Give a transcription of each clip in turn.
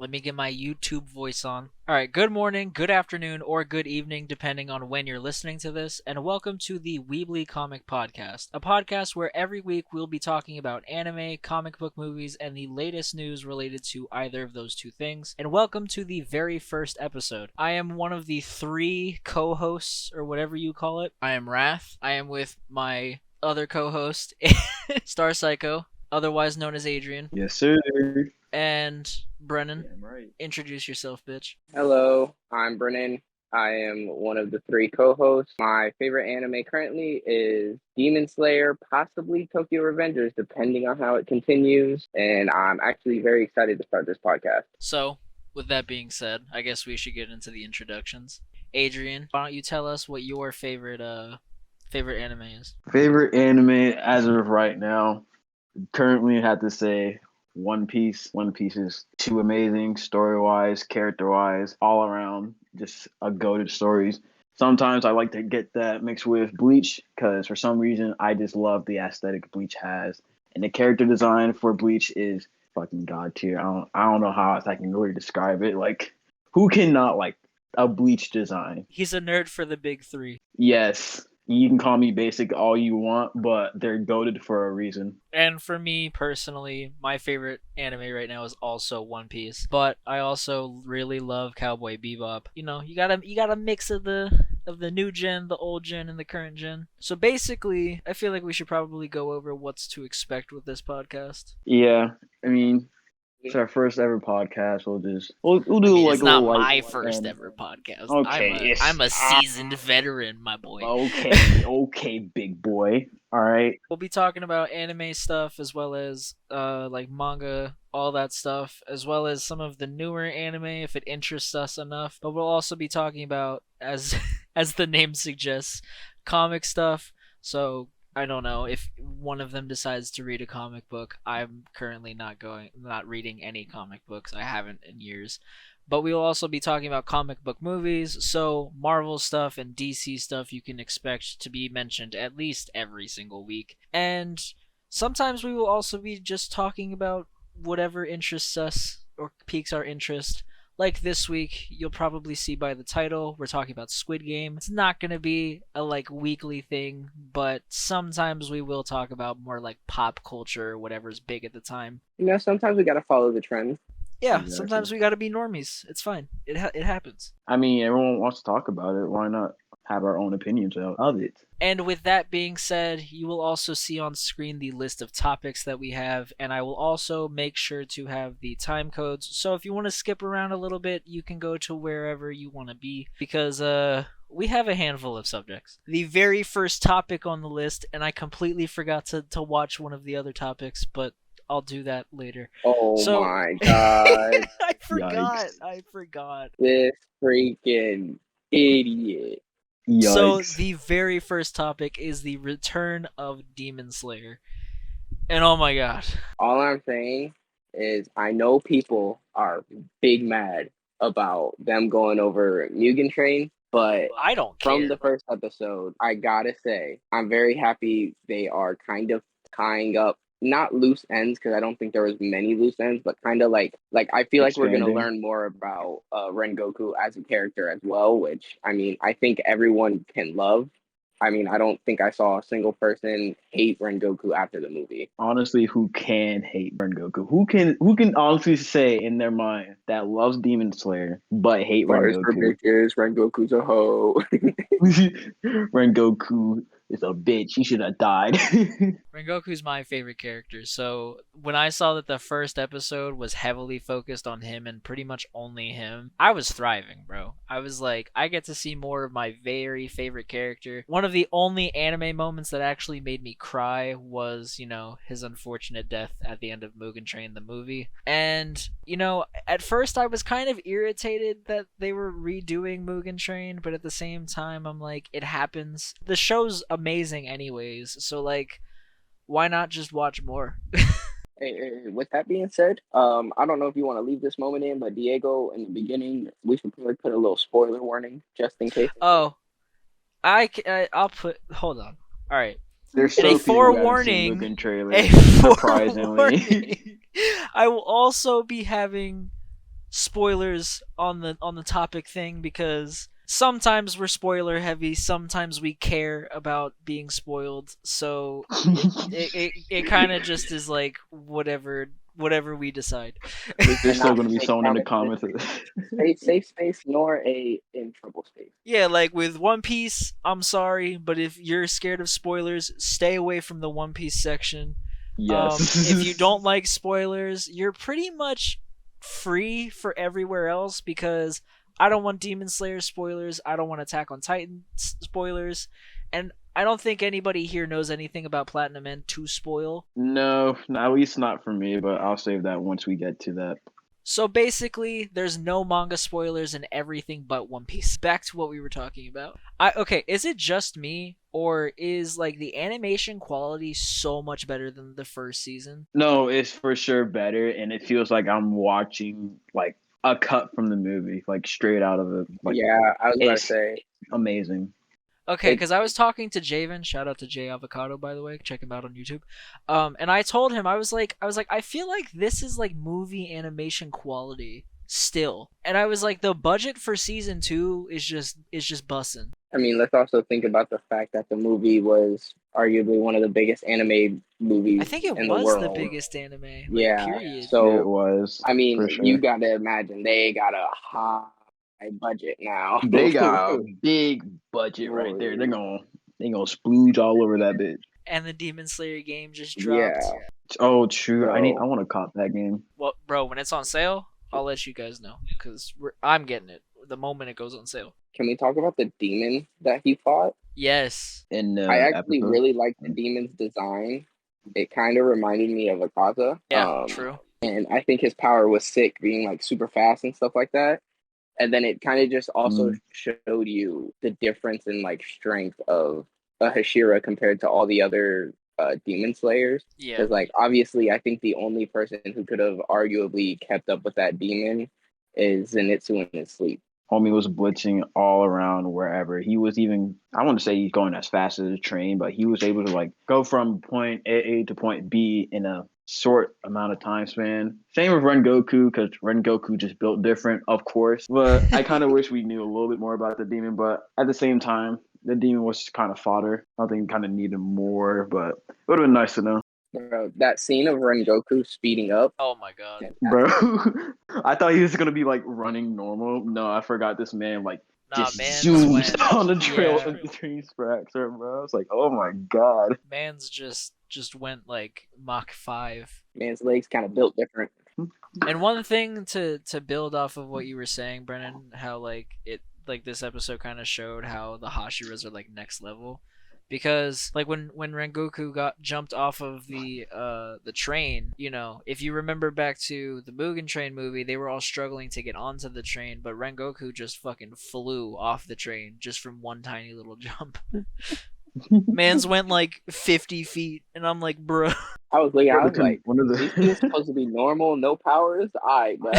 Let me get my YouTube voice on. Alright, good morning, good afternoon, or good evening, depending on when you're listening to this, and welcome to the Weebly Comic Podcast, a podcast where every week we'll be talking about anime, comic book movies, and the latest news related to either of those two things. And welcome to the very first episode. I am one of the three co-hosts, or whatever you call it. I am Wrath. I am with my other co-host, Star Psycho, otherwise known as Adrian. Yes, sir. And Brennan. Damn right. Introduce yourself, bitch. Hello, I'm Brennan. I am one of the three co-hosts. My favorite anime currently is Demon Slayer, possibly Tokyo Revengers, depending on how it continues. And I'm actually very excited to start this podcast. So, with that being said, I guess we should get into the introductions. Adrian, why don't you tell us what your favorite anime is? Favorite anime as of right now, currently I have to say One Piece. One Piece is too amazing, story-wise, character-wise, all around, just a goated stories. Sometimes I like to get that mixed with Bleach, because for some reason I just love the aesthetic Bleach has. And the character design for Bleach is fucking god tier. I don't know how else I can really describe it. Like, who cannot like a Bleach design? He's a nerd for the big three. Yes. You can call me basic all you want, but they're goated for a reason. And for me personally, my favorite anime right now is also One Piece. But I also really love Cowboy Bebop. You know, you got a mix of the new gen, the old gen, and the current gen. So basically, I feel like we should probably go over what's to expect with this podcast. Yeah, I mean, it's our first ever podcast. We'll do like it's a not little my first ever podcast. Okay, I'm a seasoned veteran, my boy. Okay, big boy. All right. We'll be talking about anime stuff as well as like manga, all that stuff, as well as some of the newer anime if it interests us enough. But we'll also be talking about, as as the name suggests, comic stuff. So I don't know if one of them decides to read a comic book. I'm currently not reading any comic books. I haven't in years. But we will also be talking about comic book movies, so Marvel stuff and DC stuff you can expect to be mentioned at least every single week. And sometimes we will also be just talking about whatever interests us or piques our interest. Like this week, you'll probably see by the title, we're talking about Squid Game. It's not going to be a weekly thing, but sometimes we will talk about more like pop culture, whatever's big at the time. You know, sometimes we gotta follow the trend. Yeah, Exactly. Sometimes we gotta be normies. It's fine. It happens. I mean, everyone wants to talk about it. Why not have our own opinions of it? And with that being said, you will also see on screen the list of topics that we have, and I will also make sure to have the time codes. So if you want to skip around a little bit, you can go to wherever you want to be, because we have a handful of subjects. The very first topic on the list, and I completely forgot to watch one of the other topics, but I'll do that later. Oh So- my god. I forgot. Yikes. I forgot. This freaking idiot. Yikes. So the very first topic is the return of Demon Slayer. And oh my god. All I'm saying is I know people are big mad about them going over Mugen Train, but I don't care. from the first episode, I gotta say, I'm very happy they are kind of tying up, not loose ends, because I don't think there was many loose ends, but kind of like I feel like we're going to Expanding. learn more about Rengoku as a character as well, which, I mean, I think everyone can love. I mean, I don't think I saw a single person hate Rengoku after the movie. Honestly, who can hate Rengoku? Who can honestly say in their mind that loves Demon Slayer but hate Rengoku? Bitches, Rengoku's a hoe. Rengoku is a bitch. He should have died. Rengoku's my favorite character, so when I saw that the first episode was heavily focused on him and pretty much only him, I was thriving, bro. I was like, I get to see more of my very favorite character. One of the only anime moments that actually made me cry was, his unfortunate death at the end of Mugen Train, the movie. And, at first I was kind of irritated that they were redoing Mugen Train, but at the same time, I'm like, it happens. The show's amazing anyways, so why not just watch more? Hey, with that being said, I don't know if you want to leave this moment in, but Diego, in the beginning, we should probably put a little spoiler warning just in case. Oh, I'll put. Hold on. All right. There's And a so few who haven't seen forewarning, Mugen trailer, A surprisingly. forewarning, I will also be having spoilers on the topic thing, because sometimes we're spoiler heavy, sometimes we care about being spoiled. So it kind of just is like whatever we decide. There's still going to be someone in the comments. A safe space nor a in trouble space. Yeah, like with One Piece, I'm sorry, but if you're scared of spoilers, stay away from the One Piece section. Yes. If you don't like spoilers, you're pretty much free for everywhere else, because I don't want Demon Slayer spoilers, I don't want Attack on Titan spoilers, and I don't think anybody here knows anything about Platinum End to spoil. No, at least not for me, but I'll save that once we get to that. So basically, there's no manga spoilers in everything but One Piece. Back to what we were talking about. Okay, is it just me, or is like the animation quality so much better than the first season? No, it's for sure better, and it feels like I'm watching like a cut from the movie, like straight out of it. Like, yeah, I was about to it's say. amazing. Okay, because I was talking to Javen, shout out to Jay Avocado, by the way, check him out on YouTube. And I told him, I was like, I feel like this is like movie animation quality still. And I was like, the budget for season 2 is just bussin'. I mean, let's also think about the fact that the movie was arguably one of the biggest anime movies I think it in was the world. the biggest anime. Like, Yeah, period. so It was. I mean, for sure. you got to imagine they got a high budget now. They got a big budget right there. They're gonna splooge all over that bitch. And the Demon Slayer game just dropped. Yeah. Oh, true. Bro. I want to cop that game. Well, bro, when it's on sale, I'll let you guys know, because I'm getting it the moment it goes on sale. Can we talk about the demon that he fought? Yes. In I actually really liked the demon's design. It kind of reminded me of Akaza. Yeah, true. And I think his power was sick, being like super fast and stuff like that. And then it kind of just also showed you the difference in like strength of a Hashira compared to all the other demon slayers. Yeah. Because like obviously I think the only person who could have arguably kept up with that demon is Zenitsu in his sleep. Homie was blitzing all around wherever. He was even, I want to say he's going as fast as a train, but he was able to like go from point A to point B in a short amount of time span. Same with Rengoku, because Rengoku just built different, of course. But I kind of wish we knew a little bit more about the demon, but at the same time, the demon was kind of fodder. I think kind of needed more, but it would have been nice to know. Bro, that scene of Rengoku speeding up. Oh my god. Bro, I thought he was going to be like running normal. No, I forgot this man like just zooms on the trail of the train tracks, bro. I was like, oh my god. Man's just went like Mach 5. Man's legs kind of built different. And one thing to build off of what you were saying, Brennan, how like this episode kind of showed how the Hashiras are like next level. Because like when Rengoku got jumped off of the train, you know, if you remember back to the Mugen Train movie, they were all struggling to get onto the train, but Rengoku just fucking flew off the train just from one tiny little jump. Man's went like 50 feet, and I'm like, bro. I was like, this is supposed to be normal, no powers? Alright, bro.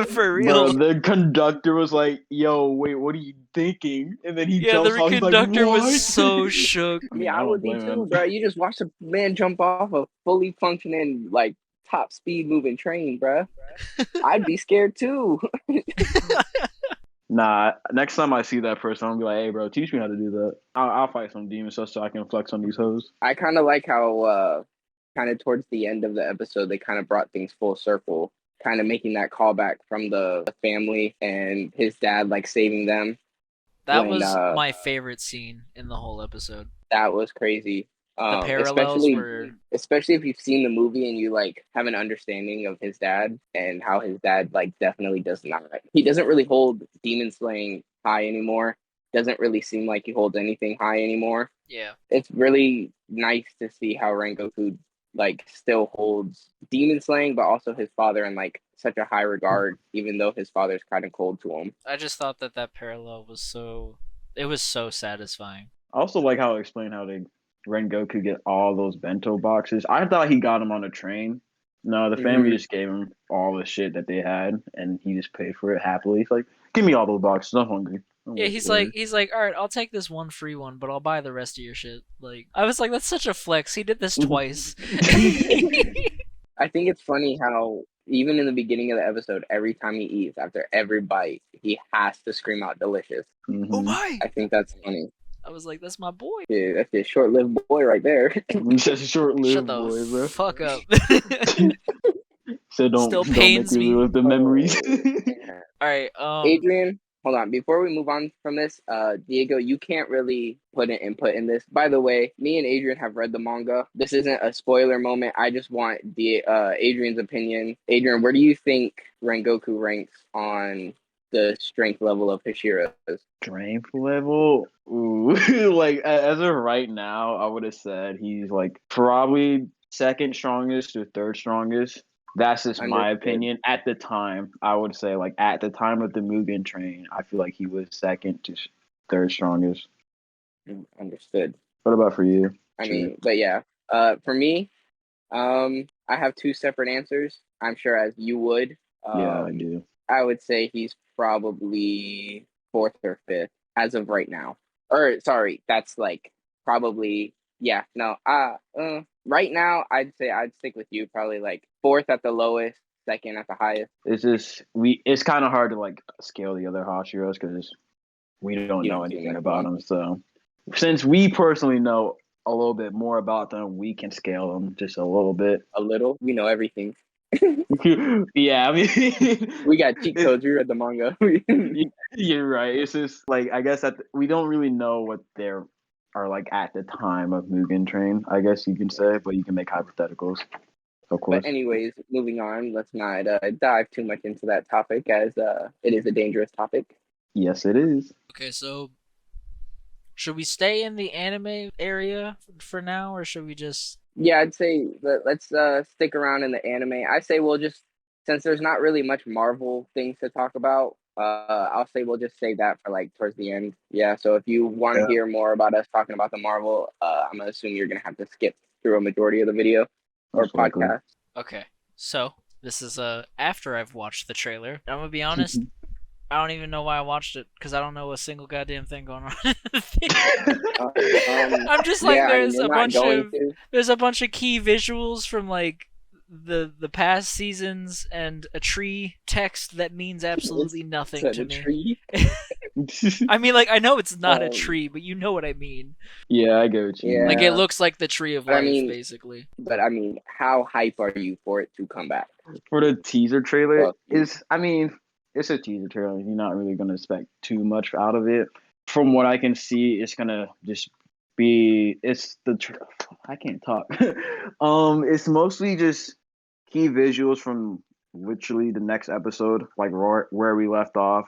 For real. Bro, the conductor was like, yo, wait, what are you thinking? And then he jumps the off. conductor like, was so shook. Yeah, I would be too, bro. You just watched a man jump off a fully functioning, like, top speed moving train, bro. I'd be scared too. Nah, next time I see that person, I'm gonna be like, hey, bro, teach me how to do that. I'll fight some demons so I can flex on these hoes. I kind of like how, kind of towards the end of the episode, they kind of brought things full circle, kind of making that callback from the family and his dad, like, saving them. That was my favorite scene in the whole episode. That was crazy. The parallels were... Especially if you've seen the movie and you, like, have an understanding of his dad and how his dad, like, definitely does not. He doesn't really hold demon slaying high anymore. Doesn't really seem like he holds anything high anymore. Yeah. It's really nice to see how Rengoku, like, still holds demon slaying, but also his father in, like, such a high regard, even though his father's kind of cold to him. I just thought that parallel was so... It was so satisfying. I also like how it explained how Rengoku get all those bento boxes. I thought he got them on a train. No, the family just gave him all the shit that they had, and he just paid for it happily. He's like, give me all those boxes. I'm hungry. Yeah, he's like, all right, I'll take this one free one, but I'll buy the rest of your shit. Like, I was like, that's such a flex. He did this twice. I think it's funny how even in the beginning of the episode, every time he eats, after every bite, he has to scream out "delicious." Oh my! I think that's funny. I was like, that's my boy. Yeah, that's a short-lived boy right there. He's such a short-lived Shut the boy, bro. fuck up. So Still don't make pains me me. relive the memories. All right, Adrian, hold on. Before we move on from this, Diego, you can't really put an input in this. By the way, me and Adrian have read the manga. This isn't a spoiler moment. I just want Adrian's opinion. Adrian, where do you think Rengoku ranks on the strength level of Hashira's? Strength level? Ooh. Like, as of right now, I would have said he's, like, probably second strongest or third strongest. That's just my Understood. opinion. At the time, I would say, like, at the time of the Mugen Train, I feel like he was second to third strongest. Understood. What about for you? I mean, but yeah, for me, I have two separate answers. I'm sure as you would. Yeah, I do. I would say he's probably fourth or fifth as of right now. Or sorry, that's like probably right now I'd say I'd stick with you, probably like fourth at the lowest, second at the highest. It's just it's kind of hard to like scale the other Hashiras because we don't You know don't see anything much about of them. So since we personally know a little bit more about them, we can scale them just a little bit. a little. We know everything. Yeah, I mean, We got cheat codes. We read the manga. you're right. It's just like I guess that we don't really know what they're are like at the time of Mugen Train. I guess you can say, but you can make hypotheticals, of course. But anyways, moving on. Let's not dive too much into that topic, as it is a dangerous topic. Yes, it is. okay, so should we stay in the anime area for now, or should we just? Yeah, I'd say let's stick around in the anime. I say we'll just, since there's not really much Marvel things to talk about, I'll say we'll just save that for like towards the end. Yeah, so if you want to hear more about us talking about the Marvel, I'm gonna assume you're gonna have to skip through a majority of the video or Most likely. podcast. Okay, so this is after I've watched the trailer. I'm gonna be honest. I don't even know why I watched it because I don't know a single goddamn thing going on. I'm just like there's a bunch of key visuals from like the past seasons and a tree text that means absolutely nothing to me. Tree? I mean, like I know it's not a tree, but you know what I mean. Yeah, I get what you mean. Like it looks like the tree of life, basically. But I mean, how hype are you for it to come back? For the teaser trailer, it's a teaser trailer. You're not really going to expect too much out of it. From what I can see, it's going to just be, I can't talk. It's mostly just key visuals from literally the next episode, like where we left off.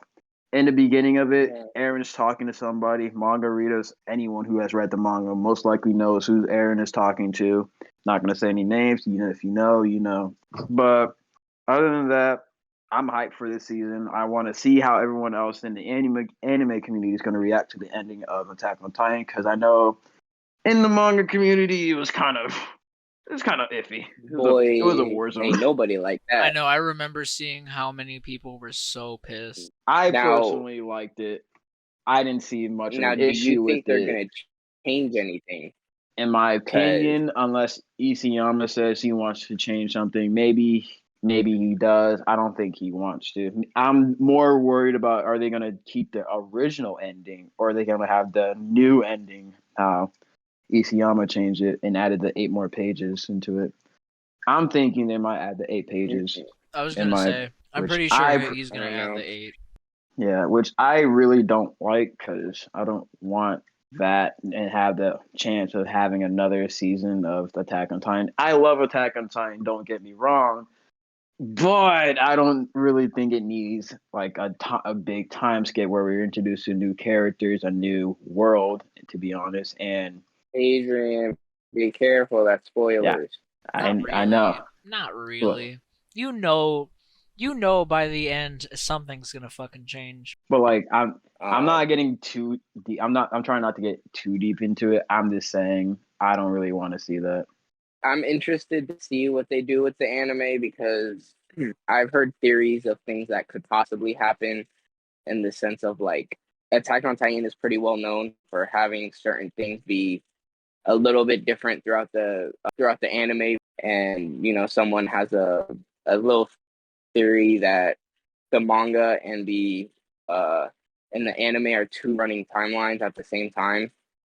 In the beginning of it, Aaron's talking to somebody. Manga readers, anyone who has read the manga most likely knows who Aaron is talking to. Not going to say any names. You know, if you know, you know. But other than that, I'm hyped for this season. I want to see how everyone else in the anime community is going to react to the ending of Attack on Titan, because I know in the manga community it was kind of iffy. It was a war zone. Ain't nobody like that. I know. I remember seeing how many people were so pissed. I personally liked it. I didn't see much of an issue with it. Now, do you think they're going to change anything? In my opinion, unless Isayama says he wants to change something, maybe he does. I don't think he wants to. I'm more worried about, are they going to keep the original ending, or are they going to have the new ending? Isayama changed it and added the 8 more pages into it. I'm thinking they might add the 8 pages. I was going to say, I'm pretty sure he's going to add the 8. Yeah, which I really don't like, because I don't want that and have the chance of having another season of Attack on Titan. I love Attack on Titan, don't get me wrong, but I don't really think it needs like a big time skip where we're introduced to new characters, a new world, to be honest. And Adrian, be careful, that's spoilers. Yeah, I know. Not really. What? You know by the end something's gonna fucking change. But like I'm not getting too deep. I'm trying not to get too deep into it. I'm just saying I don't really want to see that. I'm interested to see what they do with the anime, because I've heard theories of things that could possibly happen, in the sense of like Attack on Titan is pretty well known for having certain things be a little bit different throughout the anime, and you know, someone has a little theory that the manga and the anime are two running timelines at the same time,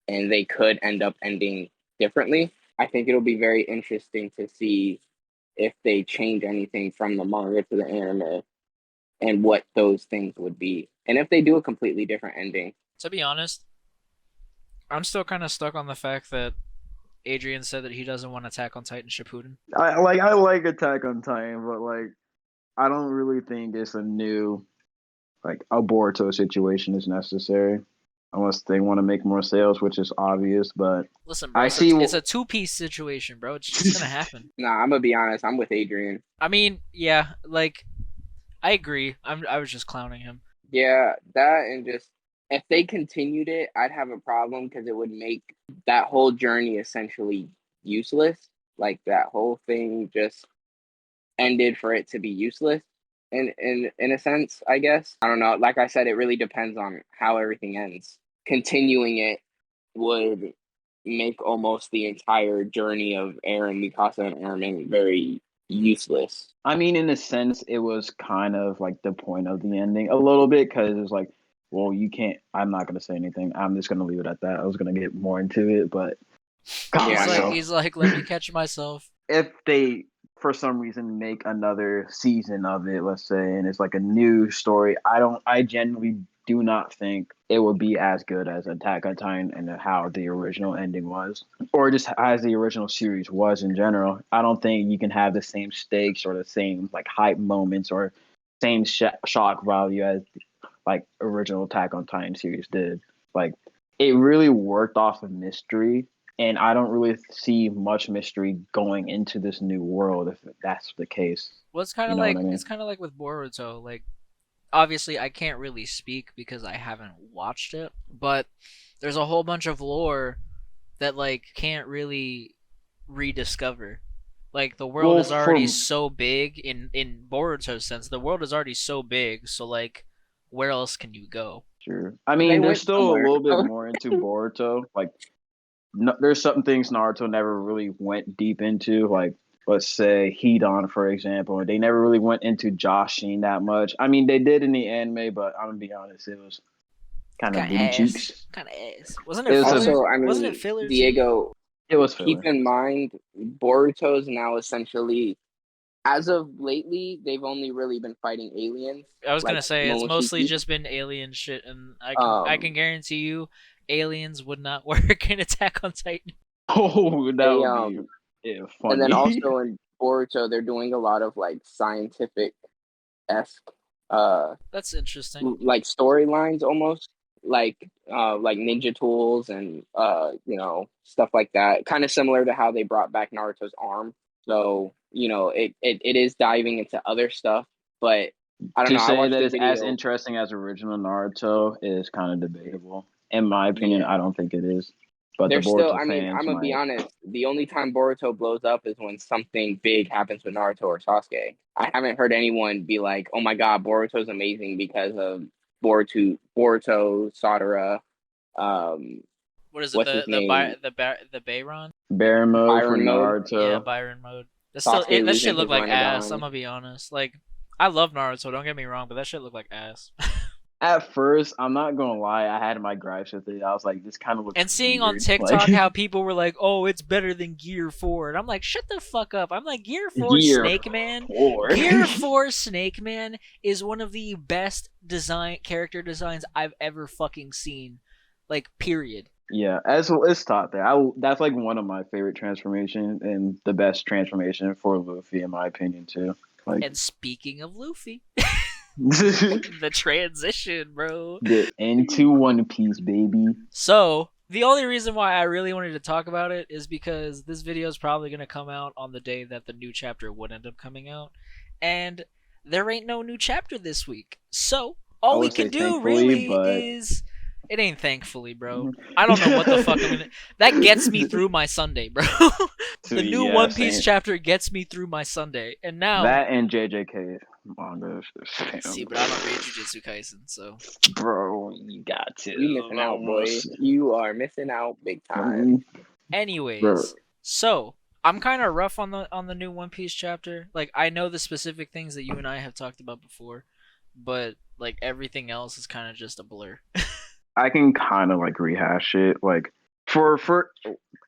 and they could end up ending differently. I think it'll be very interesting to see if they change anything from the manga to the anime and what those things would be. And if they do a completely different ending. To be honest, I'm still kind of stuck on the fact that Adrian said that he doesn't want Attack on Titan Shippuden. I like Attack on Titan, but like I don't really think it's a new like a Boruto situation is necessary unless they want to make more sales, which is obvious. But listen, bro, it's a two-piece situation, bro. It's just gonna happen. Nah, I'm gonna be honest. I'm with Adrian. I mean, yeah, like I agree. I was just clowning him. Yeah, that and just if they continued it, I'd have a problem because it would make that whole journey essentially useless. Like that whole thing just ended for it to be useless in a sense, I guess. I don't know. Like I said, it really depends on how everything ends. Continuing it would make almost the entire journey of Eren, Mikasa, and Eren very useless. I mean, in a sense, it was kind of like the point of the ending a little bit because it's like, well, you can't. I'm not gonna say anything. I'm just gonna leave it at that. I was gonna get more into it, but he's like, let me catch myself. If they, for some reason, make another season of it, let's say, and it's like a new story, I genuinely do not think it would be as good as Attack on Titan and how the original ending was, or just as the original series was in general. I don't think you can have the same stakes or the same like hype moments or same shock value as like original Attack on Titan series did. Like it really worked off of mystery, and I don't really see much mystery going into this new world if that's the case. Well, it's kind of like it's kind of like with Boruto. Like, obviously, I can't really speak because I haven't watched it, but there's a whole bunch of lore that like can't really rediscover. Like the world is already so big in Boruto's sense. The world is already so big, so like, where else can you go? Sure. I mean, there's still a little bit more into Boruto. Like, there's some things Naruto never really went deep into. Like, let's say Hidan, for example. They never really went into Joshin that much. I mean, they did in the anime, but I'm gonna be honest, it was kind of booty cheeks. Kind of ass. Wasn't it filler? Also, I mean, wasn't it filler? Diego, it was filler. Keep in mind, Boruto's now essentially, as of lately, they've only really been fighting aliens. I was gonna say it's mostly just been alien shit, and I can guarantee you, aliens would not work in Attack on Titan. Oh, that would be funny. And then also in Boruto, they're doing a lot of like scientific-esque. That's interesting. Like storylines almost. Like ninja tools and stuff like that, kind of similar to how they brought back Naruto's arm. So it is diving into other stuff, but I don't know. To say that it's as interesting as original Naruto is kind of debatable. In my opinion, I don't think it is. But there's still, I mean, I'm gonna be honest. The only time Boruto blows up is when something big happens with Naruto or Sasuke. I haven't heard anyone be like, "Oh my God, Boruto's amazing because of Boruto, Sadara." What is it? The Bayron? Baron mode for Naruto. Yeah, Byron mode. That shit look like ass. I'm gonna be honest. Like, I love Naruto. Don't get me wrong, but that shit look like ass. At first, I'm not gonna lie, I had my gripes with it. I was like, this kind of looks. And seeing weird. on TikTok how people were like, "Oh, it's better than Gear 4," and I'm like, "Shut the fuck up!" I'm like, Gear 4 Snake Man. Gear 4 Snake Man is one of the best character designs I've ever fucking seen. Like, period. Yeah, as it's taught there. That's like one of my favorite transformations and the best transformation for Luffy, in my opinion, too. Like, and speaking of Luffy. The transition, bro. Get into One Piece, baby. So, the only reason why I really wanted to talk about it is because this video is probably going to come out on the day that the new chapter would end up coming out. And there ain't no new chapter this week. So, all we can do really is... It ain't thankfully, bro. I don't know what the fuck I'm gonna... That gets me through my Sunday, bro. The new One Piece chapter gets me through my Sunday. And now... That and JJK manga. See, but I don't read Jujutsu Kaisen, so... Bro, you got to. You missing out, boy. You are missing out big time. Anyways, so... I'm kind of rough on the new One Piece chapter. Like I know the specific things that you and I have talked about before, but like everything else is kind of just a blur. I can kind of like rehash it. Like for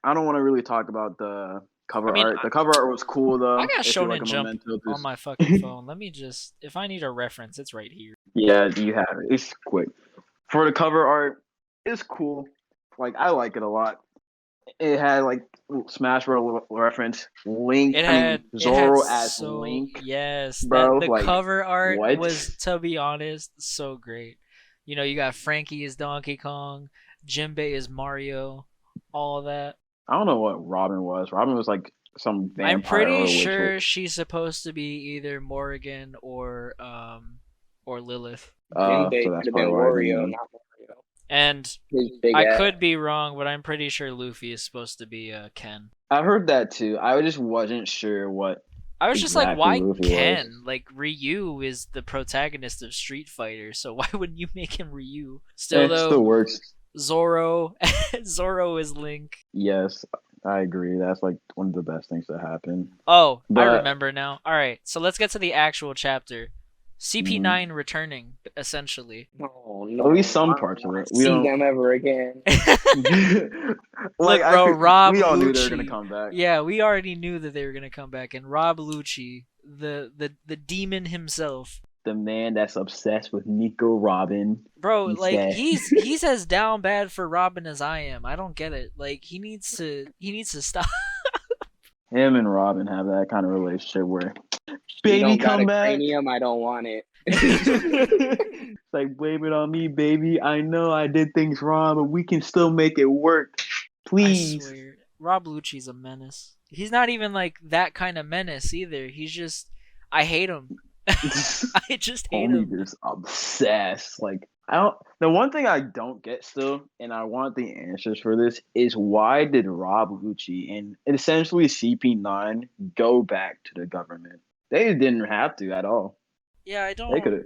I don't want to really talk about the cover art. The cover art was cool though. I got if you're Shonen like a Jump memento, on my fucking phone. Let me just, if I need a reference, it's right here. Yeah, you have it. It's quick. For the cover art, it's cool. Like I like it a lot. It had like Smash Bros. Reference. Link. Zoro as Link. Yes, bro. The like, cover art what? was, to be honest, so great. You know, you got Frankie as Donkey Kong, Jinbei as Mario, all of that. I don't know what Robin was. Robin was like some vampire. I'm pretty or sure she's supposed to be either Morrigan or Lilith. Jinbei so that's could have been probably Wario, not Mario. And His big I ass. could be wrong, but I'm pretty sure Luffy is supposed to be Ken. I heard that too. I just wasn't sure what. I was just like, why Luffy Ken? was. Like, Ryu is the protagonist of Street Fighter, so why wouldn't you make him Ryu? Still, though, still works. Zoro is Link. Yes, I agree. That's like one of the best things to happen. Oh, I remember now. Alright, so let's get to the actual chapter. CP9 returning, essentially. No, At least some parts of it. We see don't them ever again. Look, bro, Rob we all Lucci. knew they were gonna come back. Yeah, we already knew that they were gonna come back, and Rob Lucci, the demon himself, the man that's obsessed with Nico Robin. bro, like he's as down bad for Robin as I am. I don't get it. Like he needs to stop. Him and Robin have that kind of relationship where, baby, come back. Cranium, I don't want it. It's like, blame it on me, baby. I know I did things wrong, but we can still make it work. Please. I swear, Rob Lucci's a menace. He's not even like that kind of menace either. He's just, I hate him. I just hate him. Just obsessed. Like I don't. The one thing I don't get still, and I want the answers for this, is why did Rob Lucci and essentially CP9 go back to the government? They didn't have to at all. Yeah, They could have.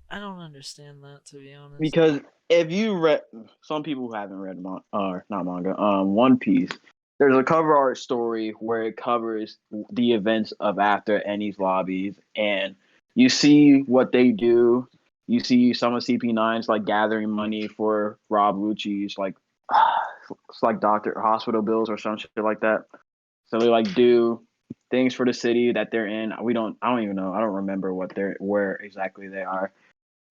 I don't understand that, to be honest. Because if you read, some people who haven't read not manga, One Piece. There's a cover art story where it covers the events of after Enies lobbies, and you see what they do. You see some of CP9's like gathering money for Rob Lucci's like it's like doctor hospital bills or some shit like that. So they like do things for the city that they're in. I don't even know. I don't remember where exactly they are.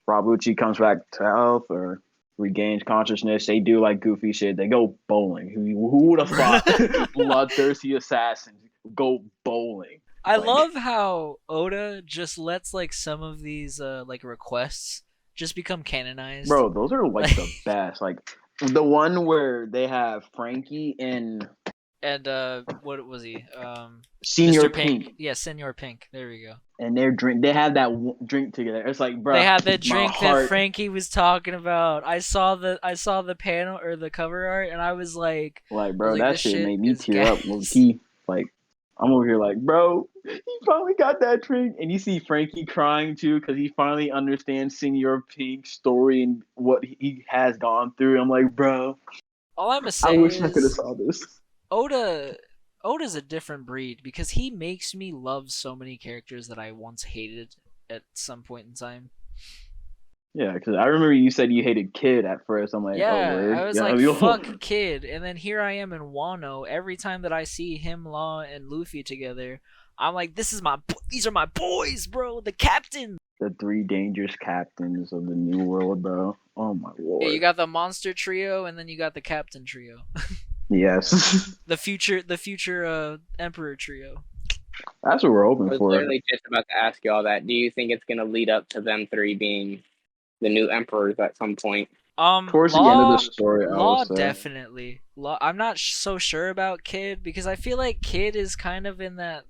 Rob Lucci comes back to health or regains consciousness. They do like goofy shit. They go bowling. Who would have thought bloodthirsty assassins go bowling? I love how Oda just lets like some of these like requests just become canonized. Bro, those are like the best. Like the one where they have Frankie and what was he? Senior Mr. Pink. Yeah, Senor Pink. There we go. And they have that drink together. It's like, bro, they had the drink that Frankie was talking about. I saw the panel or the cover art, and I was like, bro, that shit made me tear up. Like, I'm over here like, bro, he finally got that drink, and you see Frankie crying too because he finally understands Senor Pink's story and what he has gone through. I'm like, bro, all I'm gonna say I wish I could have saw this. Oda's a different breed because he makes me love so many characters that I once hated at some point in time. Yeah, because I remember you said you hated Kid at first. I'm like, yeah, oh, word. I was like, fuck Kid. And then here I am in Wano. Every time that I see him, Law, and Luffy together, I'm like, these are my boys, bro. The captain. The three dangerous captains of the new world, bro. Oh, my lord. Yeah, you got the monster trio, and then you got the captain trio. Yes. the future Emperor trio. That's what we're hoping for. I was literally just about to ask you all that. Do you think it's going to lead up to them three being the new emperors at some point? Towards the end of the story, Law definitely. Law. I'm not so sure about Kid because I feel like Kid is kind of in that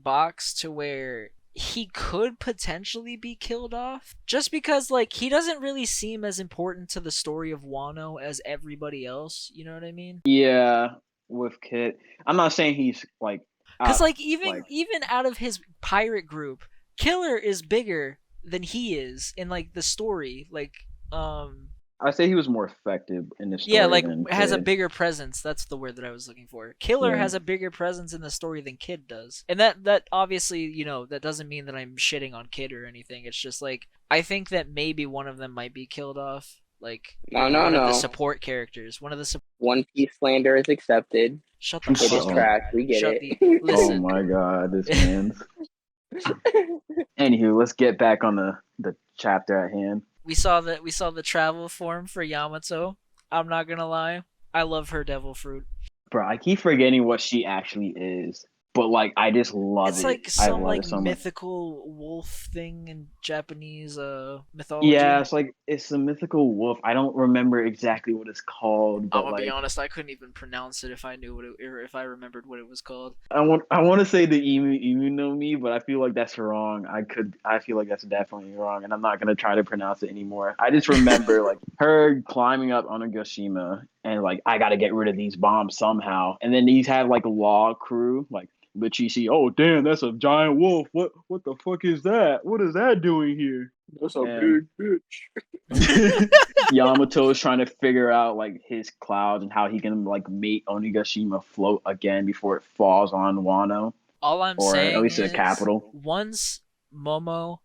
box to where he could potentially be killed off just because like he doesn't really seem as important to the story of Wano as everybody else, you know what I mean? Yeah, with Kid. I'm not saying he's like cuz like even out of his pirate group, Killer is bigger than he is in like the story. Like I say he was more effective in the story Yeah, like than has a Kid. bigger presence. That's the word that I was looking for. Killer Yeah. has a bigger presence in the story than Kid does. And that obviously, that doesn't mean that I'm shitting on Kid or anything. It's just like I think that maybe one of them might be killed off. Like No, one of the no. support characters. One of the One Piece slander is accepted. Shut the It fuck is So- up. trash. We get Shut it. Oh listen. my god, this man's. Anywho, let's get back on the chapter at hand. We saw the travel form for Yamato. I'm not gonna lie. I love her devil fruit. Bro, I keep forgetting what she actually is. But like I just love It's it. like I some love like it so much. mythical wolf thing in Japanese mythology. Yeah, it's a mythical wolf. I don't remember exactly what it's called, I'm but gonna be like honest, I couldn't even pronounce it if I knew if I remembered what it was called. I want to say the emu no mi, but I feel like that's wrong. I feel like that's definitely wrong, and I'm not gonna try to pronounce it anymore. I just remember like her climbing up Onigashima and like I gotta get rid of these bombs somehow, and then these have like a law crew like Lachishi. Oh damn, that's a giant wolf. What the fuck is that? What is that doing here? That's a And- big bitch. Yamato is trying to figure out like his clouds and how he can like make Onigashima float again before it falls on Wano, All I'm or saying at least is the capital. once Momo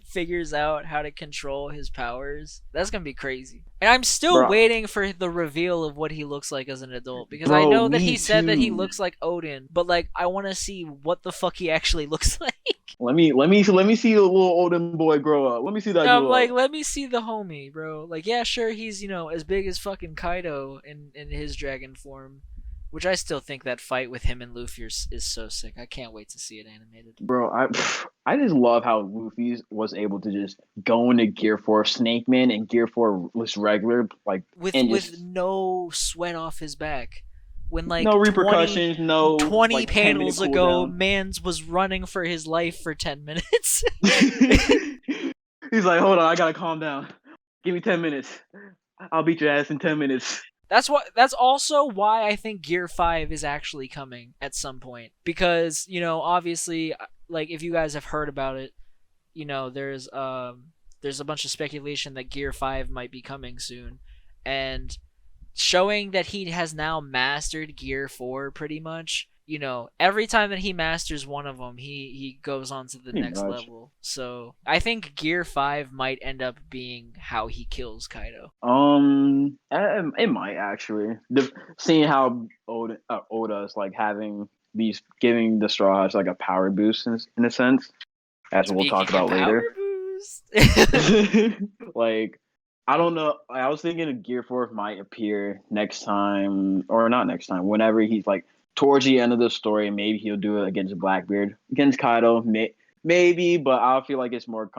figures out how to control his powers, that's gonna be crazy. And I'm still Bro. waiting for the reveal of what he looks like as an adult because I Bro, know that me he said that he too. looks like Odin, but like I want to see what the fuck he actually looks like. Let me see the little Odin boy grow up. Let me see that I'm grow like, up. let me see the homie, bro. Like, yeah, sure, he's as big as fucking Kaido in his dragon form, which I still think that fight with him and Luffy is so sick. I can't wait to see it animated. Bro, I just love how Luffy was able to just go into Gear 4 Snake Man and Gear 4 just regular like With and with just no sweat off his back. When like no repercussions, no 20 like, 10-minute panels ago, cooldown. Mans was running for his life for 10 minutes. He's like, hold on, I gotta calm down. Give me 10 minutes. I'll beat your ass in 10 minutes. That's also why I think Gear 5 is actually coming at some point. Because, obviously, like, if you guys have heard about it, there's a bunch of speculation that Gear 5 might be coming soon. And showing that he has now mastered Gear 4 pretty much, every time that he masters one of them, he goes on to the Pretty next much. level. So I think Gear 5 might end up being how he kills Kaido. It might actually. Seeing how Oda is like giving the Straw Hats like a power boost in a sense, as we'll talk Speaking about of later. power boost. Like, I don't know. I was thinking Gear 4 might appear next time, or not next time, whenever he's like towards the end of the story. Maybe he'll do it against Blackbeard, against Kaido, maybe. But I feel like it's more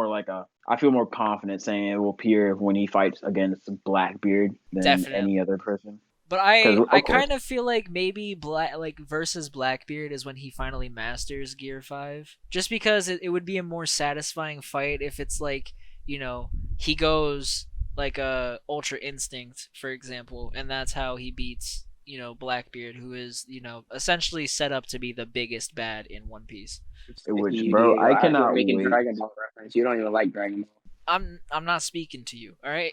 like I feel more confident saying it will appear when he fights against Blackbeard than Definitely. any other person. But 'Cause, of I course. kind of feel like maybe versus Blackbeard is when he finally masters Gear 5. Just because it would be a more satisfying fight if it's like, he goes like a Ultra Instinct, for example, and that's how he beats, Blackbeard, who is, essentially set up to be the biggest bad in One Piece. Which, bro, I cannot You're making wait. Dragon Ball reference. You don't even like Dragon Ball. I'm not speaking to you, all right?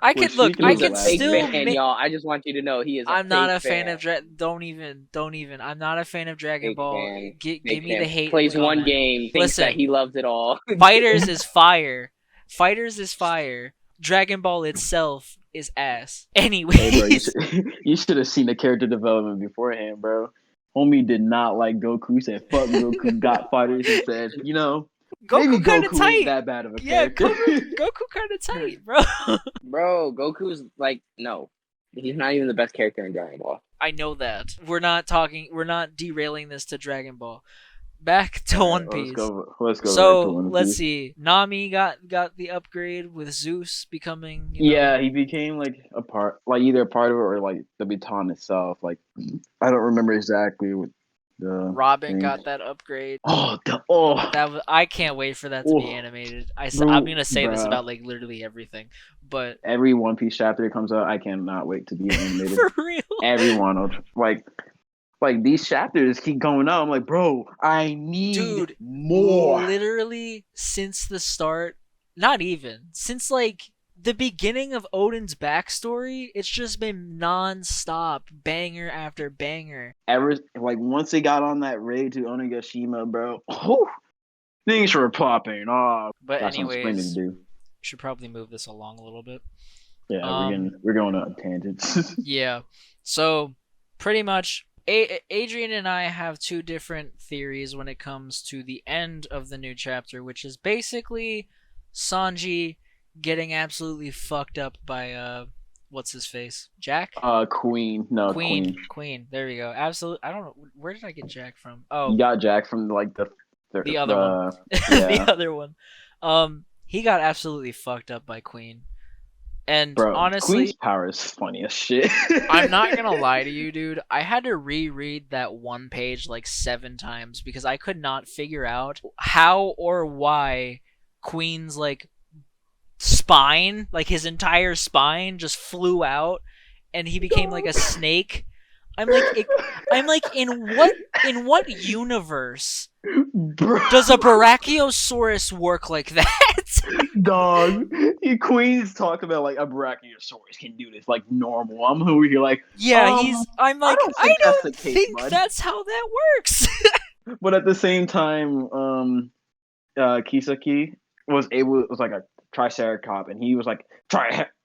I Well, could look. speaking I of could Blackbeard- still fan, make. y'all. I just want you to know he is. I'm not a fan fan. of Don't even. I'm not a fan of Dragon Fake Ball. fan. Give Fake me the fan. hate. Plays one comment. game, thinks that Listen. he loves it all. Fighters is fire. Fighters is fire. Dragon Ball itself is ass. Anyways, Hey, bro, you should have seen the character development beforehand, bro. Homie did not like Goku. Said fuck Goku. Got fighters and said, maybe Goku kind of Goku ain't tight. that bad of a Yeah, character. Goku kind of tight, bro. Bro, Goku's like no. He's not even the best character in Dragon Ball. I know that. We're not derailing this to Dragon Ball. Back to One Piece. Let's go. So back to One let's Piece. see. Nami got the upgrade with Zeus becoming. Yeah, he became like either a part of it or like the baton itself. Like I don't remember exactly what the Robin thing. got that upgrade. Oh, I can't wait for that to be Oh. animated. I'm Bro, gonna say this bruh. about like literally everything, but every One Piece chapter that comes out, I cannot wait to be animated. for real. Everyone, like these chapters keep going out. I'm like, bro, I need Dude, more. literally since the start Not even. Since, like, the beginning of Odin's backstory, it's just been non-stop, banger after banger. Ever like once they got on that raid to Onigashima, bro, things were popping off. But Got some explaining to anyways, do. should probably move this along a little bit. Yeah, we're going on tangents. Yeah. So, pretty much, Adrian and I have two different theories when it comes to the end of the new chapter, which is basically Sanji getting absolutely fucked up by what's his face? Jack? Queen. No, Queen. Queen. There we go. Absolute. I don't know. Where did I get Jack from? Oh, You got Jack from like the other one. Yeah. The other one. He got absolutely fucked up by Queen. And Bro, honestly, Queen's power is funny as shit. I'm not gonna lie to you, dude. I had to reread that one page like 7 times because I could not figure out how or why Queen's like spine, like his entire spine, just flew out, and he became like a snake. I'm like, in what universe Bro, does a Brachiosaurus work like that? dog. Queen's talk about like a Brachiosaurus can do this like normal. I'm over here like, Yeah, I'm like, I don't case, think bud. that's how that works. But at the same time, Kisaki was like a triceratops, and he was like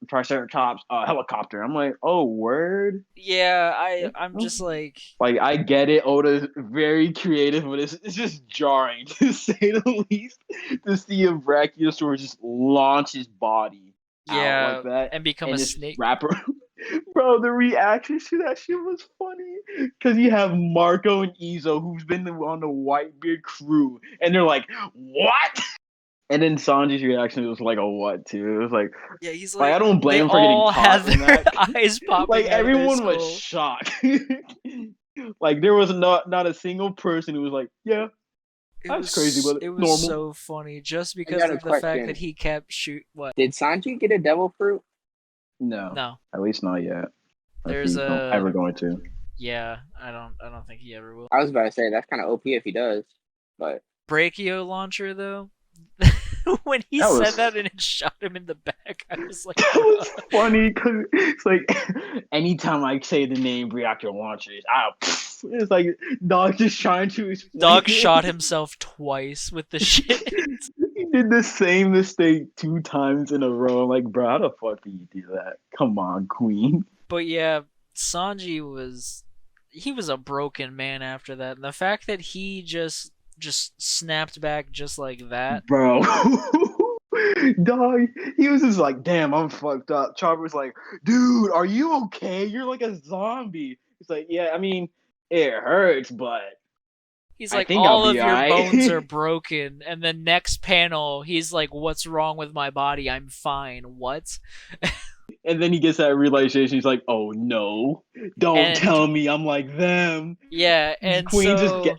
triceratops helicopter. I'm like, oh word. Yeah, I'm just like I get it. Oda's very creative, but it's just jarring to say the least to see a Brachiosaurus just launch his body out like that and become a just snake. wrap around. Bro, the reaction to that shit was funny because you have Marco and Izo who's been on the Whitebeard crew, and they're like, "What?" And then Sanji's reaction was like a what too. It was like, Yeah, he's like, I don't blame him for they getting all caught had in their that. eyes popping. Like out of their everyone was skull. shocked. Like there was not a single person who was like, yeah, that's crazy, but it was normal. so funny just because got a of the fact question. that he kept what? Did Sanji get a devil fruit? No. At least not yet. There's ever going to. Yeah, I don't think he ever will. I was about to say that's kind of OP if he does, but Brachio launcher though. When he said that and it shot him in the back, I was like, that was funny because it's like anytime I say the name reactor launchers, it's like dog just trying to explain. Dog shot himself twice with the shit. He did the same mistake 2 times in a row. I'm like, bro, how the fuck did you do that? Come on, Queen. But yeah, Sanji was a broken man after that, and the fact that he just snapped back just like that, bro. Dog, he was just like, damn, I'm fucked up. Chopper's like, dude, are you okay? You're like a zombie. He's like, yeah, I mean, it hurts, but he's like, think all I'll of be your alright. bones are broken. And then next panel, he's like, what's wrong with my body? I'm fine. What? And then he gets that realization. He's like, oh no, don't tell me I'm like them. Yeah, and Queen so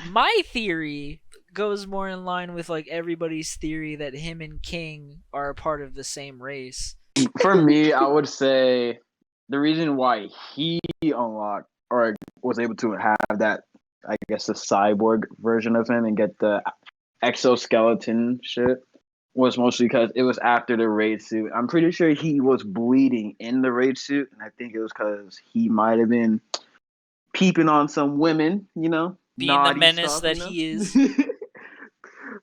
my theory goes more in line with like everybody's theory that him and King are a part of the same race. For me, I would say the reason why he unlocked or was able to have that, I guess, the cyborg version of him and get the exoskeleton shit was mostly because it was after the raid suit. I'm pretty sure he was bleeding in the raid suit, and I think it was because he might have been peeping on some women, being the menace stuff, that he is.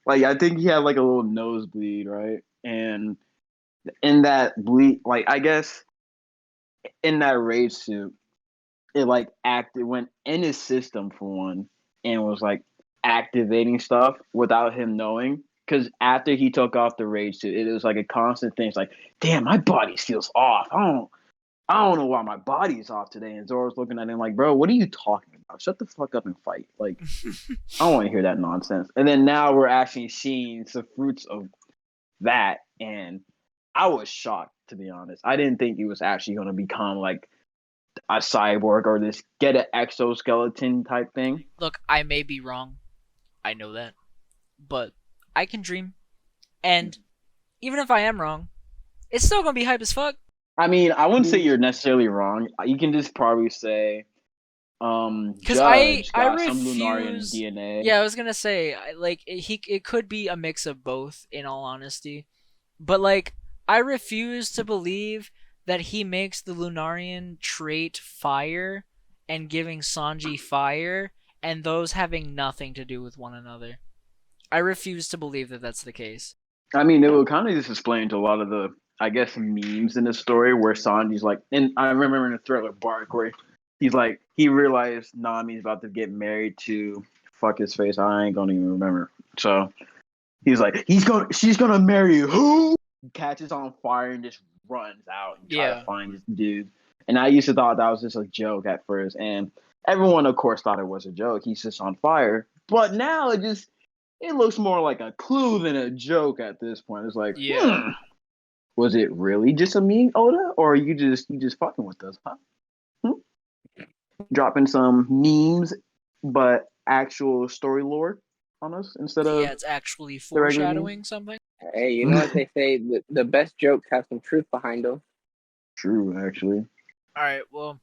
Like, I think he had like a little nosebleed, right? And in that bleed, like, I guess in that raid suit, it like went in his system for one, and was like activating stuff without him knowing. Because after he took off the raid suit, it was like a constant thing. It's like, damn, my body feels off. I don't know why my body's off today. And Zoro's looking at him like, bro, what are you talking about? Shut the fuck up and fight. Like, I don't want to hear that nonsense. And then now we're actually seeing some fruits of that. And I was shocked, to be honest. I didn't think he was actually going to become like a cyborg or this get an exoskeleton type thing. Look, I may be wrong. I know that. But I can dream. And even if I am wrong, it's still going to be hype as fuck. I mean, I wouldn't say you're necessarily wrong. You can just probably say Because Judge I got some Lunarian refuse. DNA. Yeah, I was gonna say it could be a mix of both. In all honesty, but like I refuse to believe that he makes the Lunarian trait fire and giving Sanji fire, and those having nothing to do with one another. I refuse to believe that that's the case. I mean, it will kind of just explain to a lot of the, I guess, memes in the story where Sanji's like, and I remember in the Thriller Bark where he's like, he realized Nami's about to get married to fuck his face. I ain't gonna even remember. So he's like, she's gonna marry who? Catches on fire and just runs out and try to Yeah. find this dude. And I used to thought that was just a joke at first, and everyone, of course, thought it was a joke. He's just on fire. But now it looks more like a clue than a joke at this point. It's like, Yeah. was it really just a meme, Oda, or are you just fucking with us, huh? Dropping some memes, but actual story lore on us instead of Yeah, it's actually the regular memes? foreshadowing something. Hey, you know what they say? The best jokes have some truth behind them. True, actually. All right, well,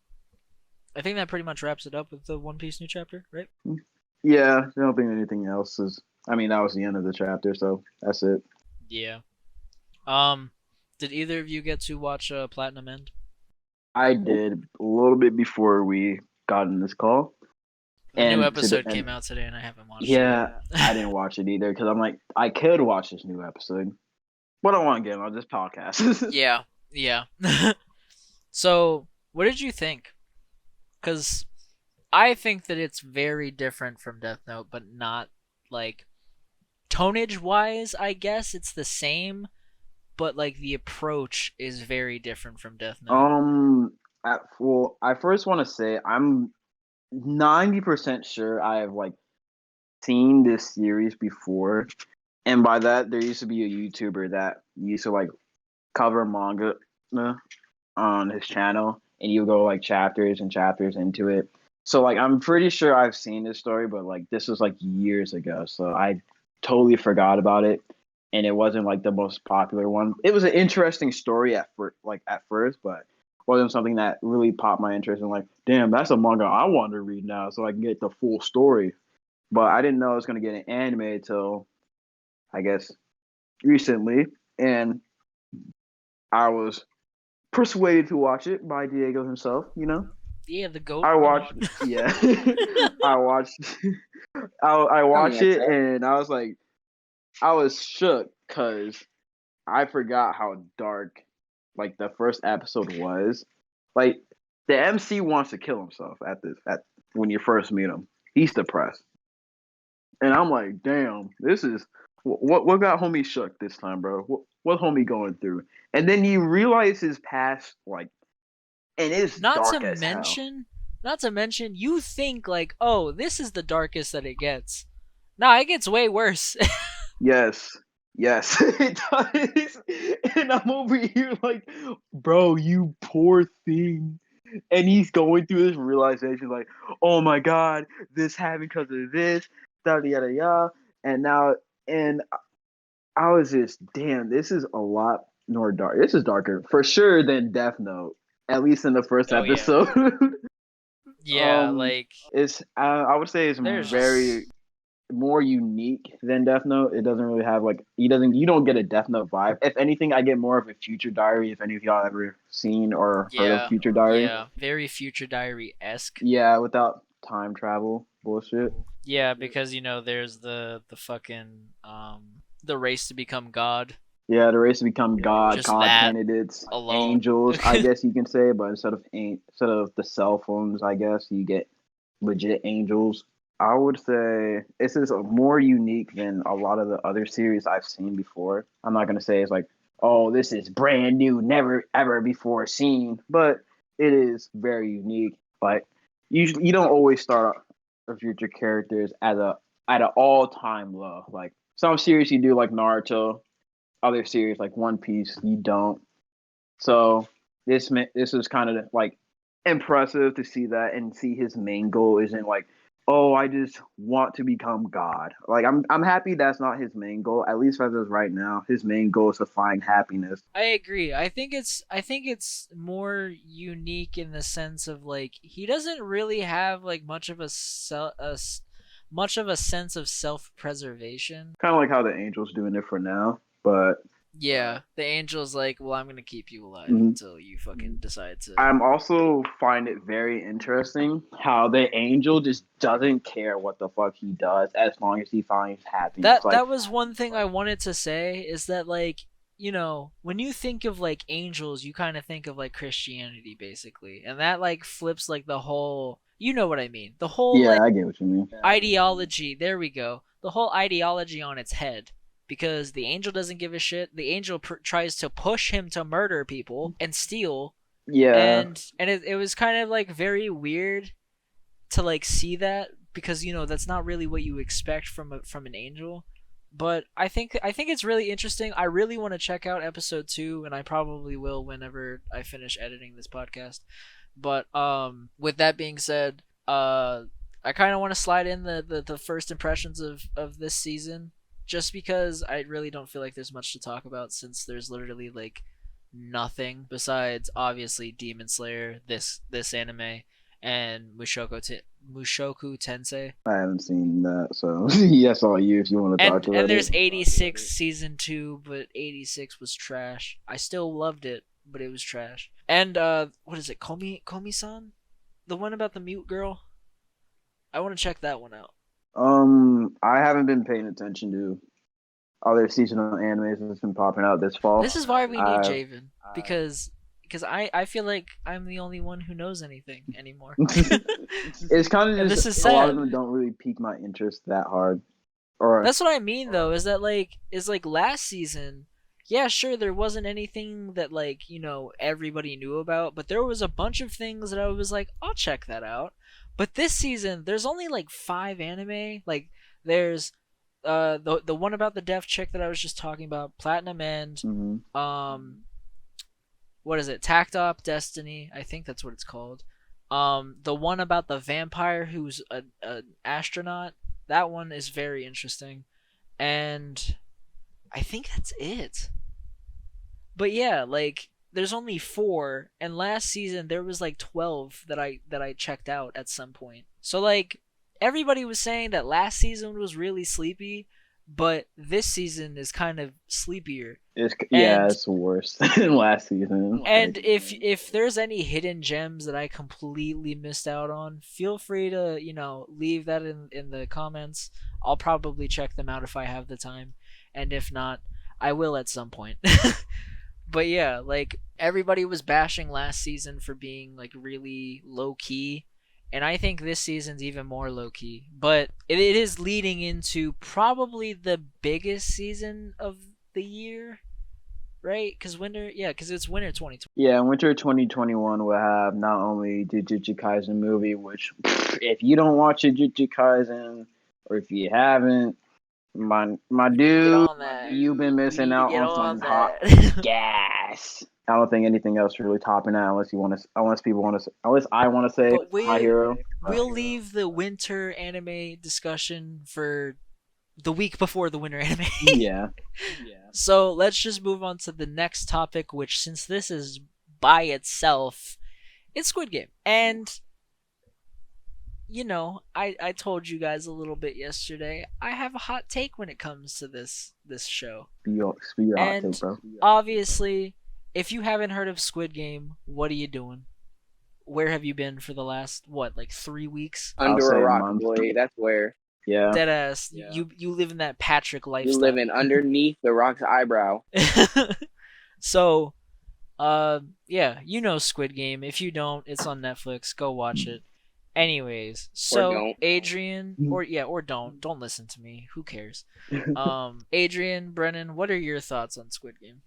I think that pretty much wraps it up with the One Piece new chapter, right? Yeah, I don't think anything else is. I mean, that was the end of the chapter, so that's it. Yeah. Did either of you get to watch Platinum End? I did a little bit before we got in this call. The new episode came out today, and I haven't watched it. Yeah, I didn't watch it either because I'm like, I could watch this new episode, but I want to get on this podcast. Yeah. So, what did you think? Because I think that it's very different from Death Note, but not like tonnage wise. I guess it's the same, but like the approach is very different from Death Note. I first want to say I'm 90% sure I have like seen this series before, and by that there used to be a YouTuber that used to like cover manga on his channel, and you go like chapters and chapters into it. So like I'm pretty sure I've seen this story, but like this was like years ago, so I totally forgot about it, and it wasn't like the most popular one. It was an interesting story at first, but wasn't something that really popped my interest. And like, damn, that's a manga I want to read now, so I can get the full story. But I didn't know I was gonna get an anime until I guess recently, and I was persuaded to watch it by Diego himself. Yeah, the goat. I watched, yeah, I watched, I watched it, and I was like, I was shook because I forgot how dark, like the first episode was. Like the MC wants to kill himself at when you first meet him. He's depressed, and I'm like, damn, this is what got homie shook this time, bro. What homie going through? And then you realize his past, like, and it's dark as hell. Not to mention, you think like, oh, this is the darkest that it gets. Nah, it gets way worse. Yes, it does. And I'm over here like, bro, you poor thing. And he's going through this realization, like, oh my god, this happened because of this, yada yada yada. And I was just, damn, this is a lot more dark. This is darker for sure than Death Note, at least in the first episode. Yeah, like it's. I would say it's very more unique than Death Note. It doesn't really have like you don't get a Death Note vibe. If anything, I get more of a Future Diary. If any of y'all ever seen or heard of Future Diary, yeah, very Future Diary-esque. Yeah, without time travel bullshit. Yeah, because there's the fucking the race to become God. Yeah, the race to become God candidates, alone. Angels, I guess you can say, but instead of the cell phones, I guess you get legit angels. I would say this is more unique than a lot of the other series I've seen before. I'm not gonna say it's like, oh, this is brand new, never ever before seen, but it is very unique. Like usually, you don't always start a future characters at an all time low. Like some series you do, like Naruto. Other series like One Piece, you don't. So this was kind of like impressive to see that and see his main goal isn't like oh, I just want to become God. Like I'm happy that's not his main goal. At least as of right now, his main goal is to find happiness. I agree. I think it's more unique in the sense of like he doesn't really have like much of a sense of self-preservation. Kind of like how the Angels doing it for now, but Yeah, the angel's like, well, I'm gonna keep you alive Mhm. until you fucking decide to. I'm also find it very interesting how the Angel just doesn't care what the fuck he does as long as he finds happiness. That Like, that was one thing I wanted to say is that like when you think of like angels, you kind of think of like Christianity basically, and that like flips like the whole. You know what I mean? The whole yeah, like I get what you mean. ideology. There we go. The whole ideology on its head. Because the angel doesn't give a shit. The angel tries to push him to murder people and steal, Yeah, and it was kind of like very weird to like see that because that's not really what you expect from an angel. But I think it's really interesting. I really want to check out episode 2, and I probably will whenever I finish editing this podcast. But with that being said, I kind of want to slide in the first impressions of this season, just because I really don't feel like there's much to talk about since there's literally like nothing besides obviously Demon Slayer, this anime, and Mushoku Tensei. I haven't seen that, so yes, all you if you want to talk And about there's it. 86 season 2, but 86 was trash. I still loved it, but it was trash. And what is it? Komi-san? The one about the mute girl? I want to check that one out. I haven't been paying attention to other seasonal animes that's been popping out this fall. This is why we need Uh, Javen, because I feel like I'm the only one who knows anything anymore. It's kind of And just this is a lot of sad. them don't really pique my interest that hard. Or That's what I mean though, is that like last season, yeah, sure there wasn't anything that like, everybody knew about, but there was a bunch of things that I was like, I'll check that out. But this season, there's only like 5 anime. Like there's the one about the deaf chick that I was just talking about, Platinum End, Mhm. what is it? Tact Op Destiny, I think that's what it's called. The one about the vampire who's an astronaut, that one is very interesting. And I think that's it. But yeah, like there's only 4, and last season there was like 12 that I checked out at some point. So like everybody was saying that last season was really sleepy, but this season is kind of sleepier. And It's worse than last season. and if there's any hidden gems that I completely missed out on, feel free to, leave that in the comments. I'll probably check them out if I have the time. And if not, I will at some point. But yeah, like everybody was bashing last season for being like really low key, and I think this season's even more low key. But it is leading into probably the biggest season of the year, right? Because it's winter 2020. Yeah, winter 2021 will have not only the Jujutsu Kaisen movie, which if you don't watch Jujutsu Kaisen or if you haven't, my Get dude, on that. you've been You missing need to out get on on some hot that. gas. I don't think anything else really topping that unless I want to say But My Hero. we'll leave the winter anime discussion for the week before the winter anime. Yeah. So let's just move on to the next topic, which since this is by itself, it's Squid Game. And I told you guys a little bit yesterday. I have a hot take when it comes to this show. Speed your hot And take, bro. obviously, if you haven't heard of Squid Game, what are you doing? Where have you been for the last like 3 weeks? I'll Under say a a rock, month. boy. That's where Yeah. Deadass, you live in that Patrick you lifestyle. living underneath the rock's eyebrow. So, yeah, Squid Game. If you don't, it's on Netflix. Go watch it. Anyways, so don't. Adrian, or don't listen to me. Who cares? Adrian, Brennan, what are your thoughts on Squid Game?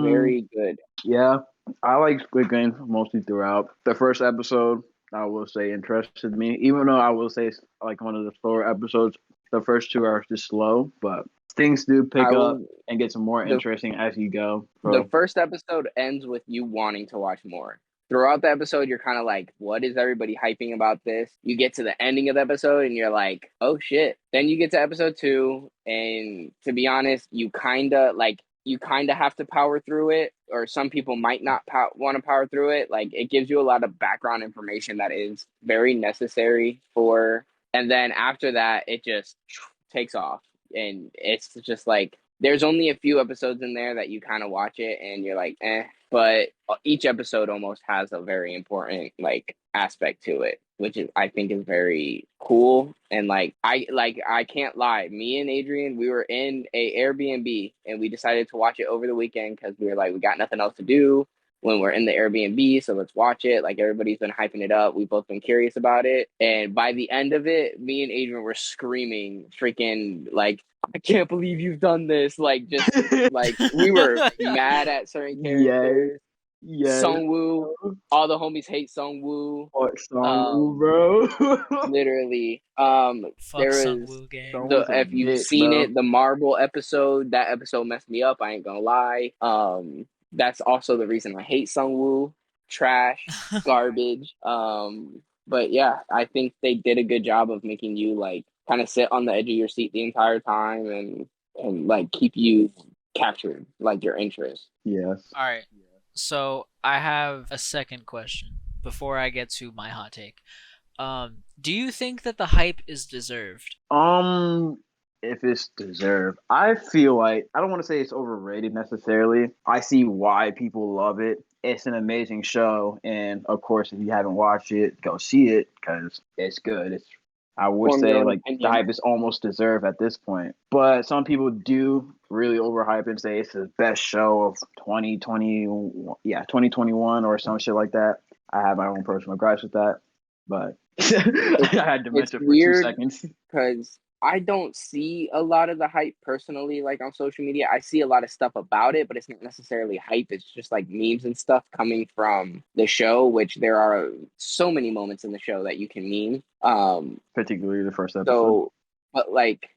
Very good. Yeah, I like Squid Game mostly throughout. The first episode, I will say, interested me. Even though I will say it's like one of the slower episodes, the first 2 are just slow, but things do pick up and get some more the- interesting as you go. The first episode ends with you wanting to watch more. throughout the episode, you're kind of like, what is everybody hyping about this? You get to the ending of the episode and you're like, oh shit. Then you get to episode 2, and to be honest, you kind of have to power through it, or some people might not want to power through it. Like, it gives you a lot of background information that is very necessary for, and then after that, it just takes off. And it's just like, there's only a few episodes in there that you kind of watch it and you're like, eh. But each episode almost has a very important like aspect to it, which is, I think, is very cool. And I can't lie, me and Adrian, we were in a Airbnb and we decided to watch it over the weekend because we were like, we got nothing else to do when we're in the Airbnb, so let's watch it. Like, everybody's been hyping it up. We've both been curious about it. And by the end of it, me and Adrian were screaming freaking like, I can't believe you've done this. Like, just like, we were mad at certain characters. Yeah. Sungwoo, all the homies hate Sungwoo. Fuck Sungwoo, bro. Literally. Fuck there Sungwoo is gang. if you've seen it, the Marble episode, that episode messed me up. I ain't gonna lie. That's also the reason I hate Sungwoo. Trash, garbage. But yeah, I think they did a good job of making you like kind of sit on the edge of your seat the entire time and like keep you captured, like your interest. Yes. All right. So I have a second question before I get to my hot take. Do you think that the hype is deserved? If it's deserved, I feel like, I don't want to say it's overrated necessarily. I see why people love it. It's an amazing show, and of course, if you haven't watched it, go see it because it's good. I would say like the hype is almost deserved at this point. But some people do really overhype and say it's the best show of 2021 or some shit like that. I have my own personal gripes with that, but I had to mention for 2 seconds because I don't see a lot of the hype personally, like on social media. I see a lot of stuff about it, but it's not necessarily hype. It's just like memes and stuff coming from the show, which there are so many moments in the show that you can meme. Particularly the first episode. So, but like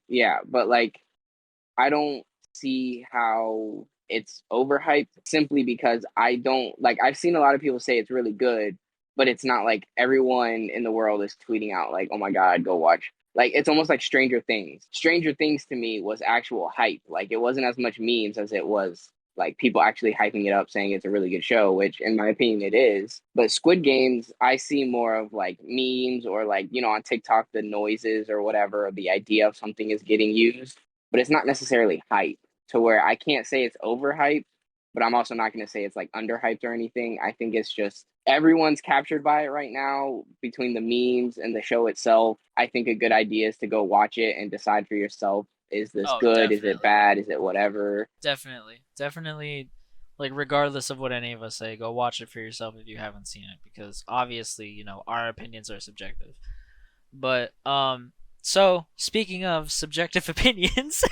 I don't see how it's overhyped simply because I don't like. I've seen a lot of people say it's really good, but it's not like everyone in the world is tweeting out like, "Oh my god, go watch." Like, it's almost like Stranger Things. Stranger Things to me was actual hype. Like, it wasn't as much memes as it was like people actually hyping it up, saying it's a really good show, which in my opinion it is. But Squid Games, I see more of like memes or like, you know, on TikTok, the noises or whatever, or the idea of something is getting used, but it's not necessarily hype to where I can't say it's overhyped, but I'm also not going to say it's like underhyped or anything. I think it's just everyone's captured by it right now between the memes and the show itself. I think a good idea is to go watch it and decide for yourself. Is this good? Definitely. Is it bad? Is it whatever? Definitely. Like, regardless of what any of us say, go watch it for yourself if you haven't seen it, because obviously, you know, our opinions are subjective. But so speaking of subjective opinions,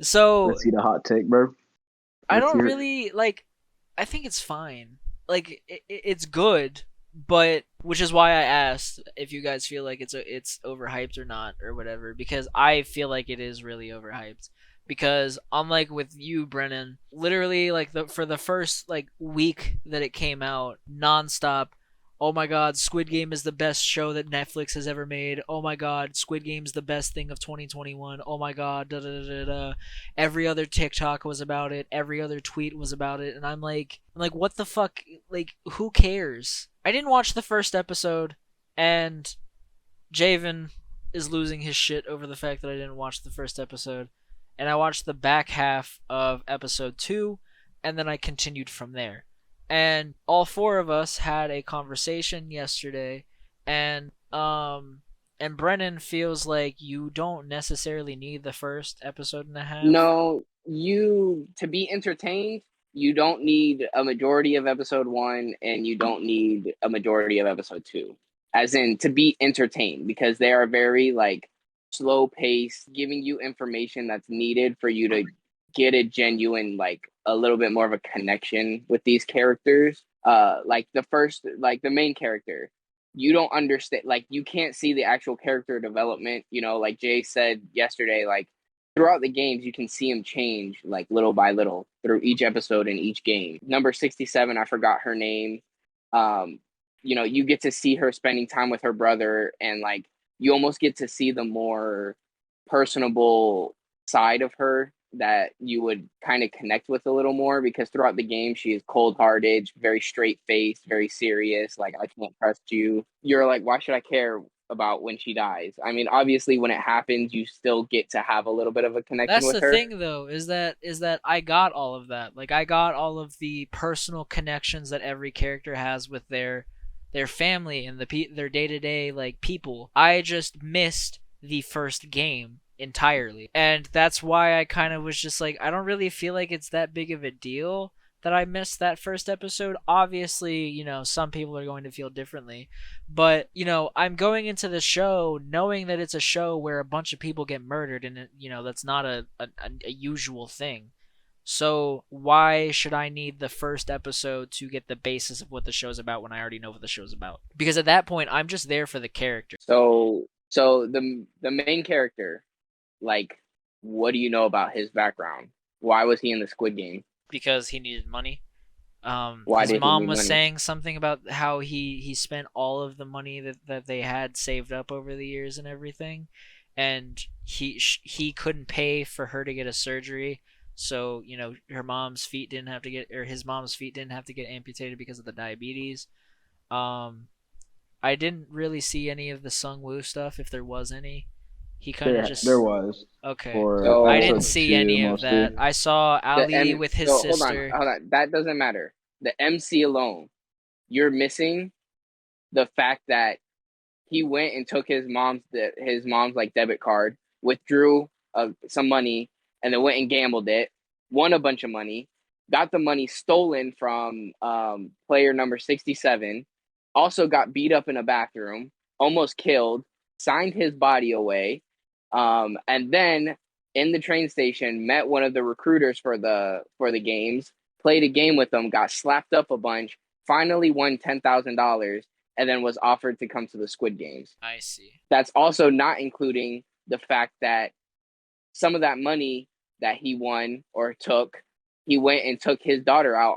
so let's see the hot take, bro. I don't really like. I think it's fine. Like, it's good, but which is why I asked if you guys feel like it's overhyped or not or whatever, because I feel like it is really overhyped. Because unlike with you, Brennan, literally like for the first like week that it came out, nonstop, oh my god, Squid Game is the best show that Netflix has ever made. Oh my god, Squid Game's the best thing of 2021. Oh my god, da da da da. Every other TikTok was about it. Every other tweet was about it. And I'm like, what the fuck? Like, who cares? I didn't watch the first episode, and Javen is losing his shit over the fact that I didn't watch the first episode. And I watched the back half of episode 2, and then I continued from there. And all 4 of us had a conversation yesterday, and Brennan feels like you don't necessarily need the first episode and a half. No, to be entertained, you don't need a majority of episode 1, and you don't need a majority of episode 2. As in, to be entertained, because they are very like slow paced, giving you information that's needed for you to get a genuine, like a little bit more of a connection with these characters. Like the main character, you don't understand, like you can't see the actual character development, you know, like Jay said yesterday, like throughout the games you can see him change like little by little through each episode in each game. Number 67, I forgot her name. you get to see her spending time with her brother, and like you almost get to see the more personable side of her that you would kind of connect with a little more, because throughout the game she is cold-hearted, very straight-faced, very serious, like I can't trust you. You're like, why should I care about when she dies? I mean, obviously when it happens you still get to have a little bit of a connection That's with the her. thing, though, is that I got all of that. Like, I got all of the personal connections that every character has with their family and their day to day like people. I just missed the first game entirely, and that's why I kind of was just like, I don't really feel like it's that big of a deal that I missed that first episode. Obviously, some people are going to feel differently, but I'm going into the show knowing that it's a show where a bunch of people get murdered, and that's not a usual thing. So why should I need the first episode to get the basis of what the show's about when I already know what the show's about? Because at that point, I'm just there for the character. So the main character, like, what do you know about his background? Why was he in the Squid Game? Because he needed money. Why His did he mom need was money? saying something about how he spent all of the money that they had saved up over the years and everything, and he couldn't pay for her to get a surgery, so her mom's feet didn't have to get, or his mom's feet didn't have to get amputated because of the diabetes. Um, I didn't really see any of the Sung Woo stuff, if there was any. He kind of There just was okay. for So I didn't episode see 2 any of mostly. that. I saw Ali with his so sister. hold on. That doesn't matter. The MC alone, you're missing the fact that he went and took his mom's like debit card, withdrew some money, and then went and gambled it, won a bunch of money, got the money stolen from player number 67, also got beat up in a bathroom, almost killed, signed his body away, and then in the train station met one of the recruiters for the games, played a game with them, got slapped up a bunch, finally won $10,000, and then was offered to come to the Squid Games. I see. That's also not including the fact that some of that money that he won or took, he went and took his daughter out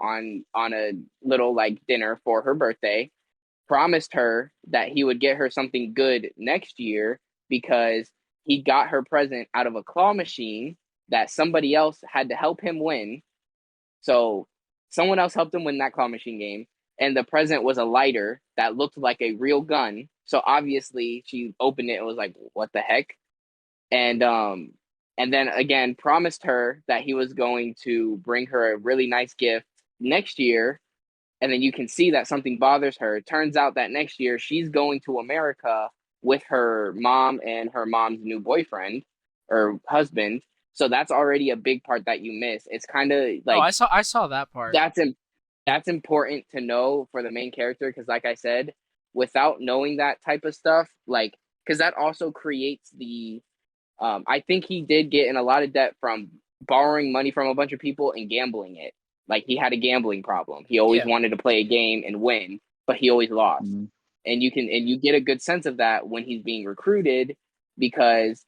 on a little like dinner for her birthday, promised her that he would get her something good next year because he got her present out of a claw machine that somebody else had to help him win. So someone else helped him win that claw machine game, and the present was a lighter that looked like a real gun. So obviously she opened it and was like, "What the heck?" And then again promised her that he was going to bring her a really nice gift next year. And then you can see that something bothers her. It turns out that next year she's going to America with her mom and her mom's new boyfriend or husband. So that's already a big part that you miss. It's kind of Oh, like I saw that part. that's important to know for the main character, because like I said, without knowing that type of stuff, like, because that also creates the I think he did get in a lot of debt from borrowing money from a bunch of people and gambling it. Like, he had a gambling problem. He always Yeah. wanted to play a game and win, but he always lost. Mm-hmm. And you get a good sense of that when he's being recruited, because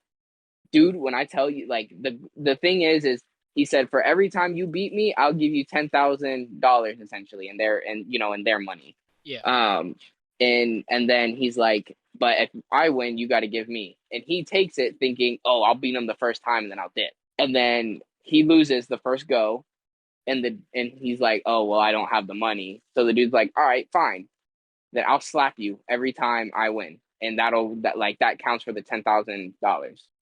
dude, when I tell you, like, the thing is he said, for every time you beat me, I'll give you $10,000 essentially in their money. Yeah. And then he's like, but if I win, you got to give me. And he takes it thinking, oh, I'll beat him the first time and then I'll dip. And then he loses the first go, and he's like, oh, well, I don't have the money. So the dude's like, all right, fine, then I'll slap you every time I win, and that counts for the $10,000.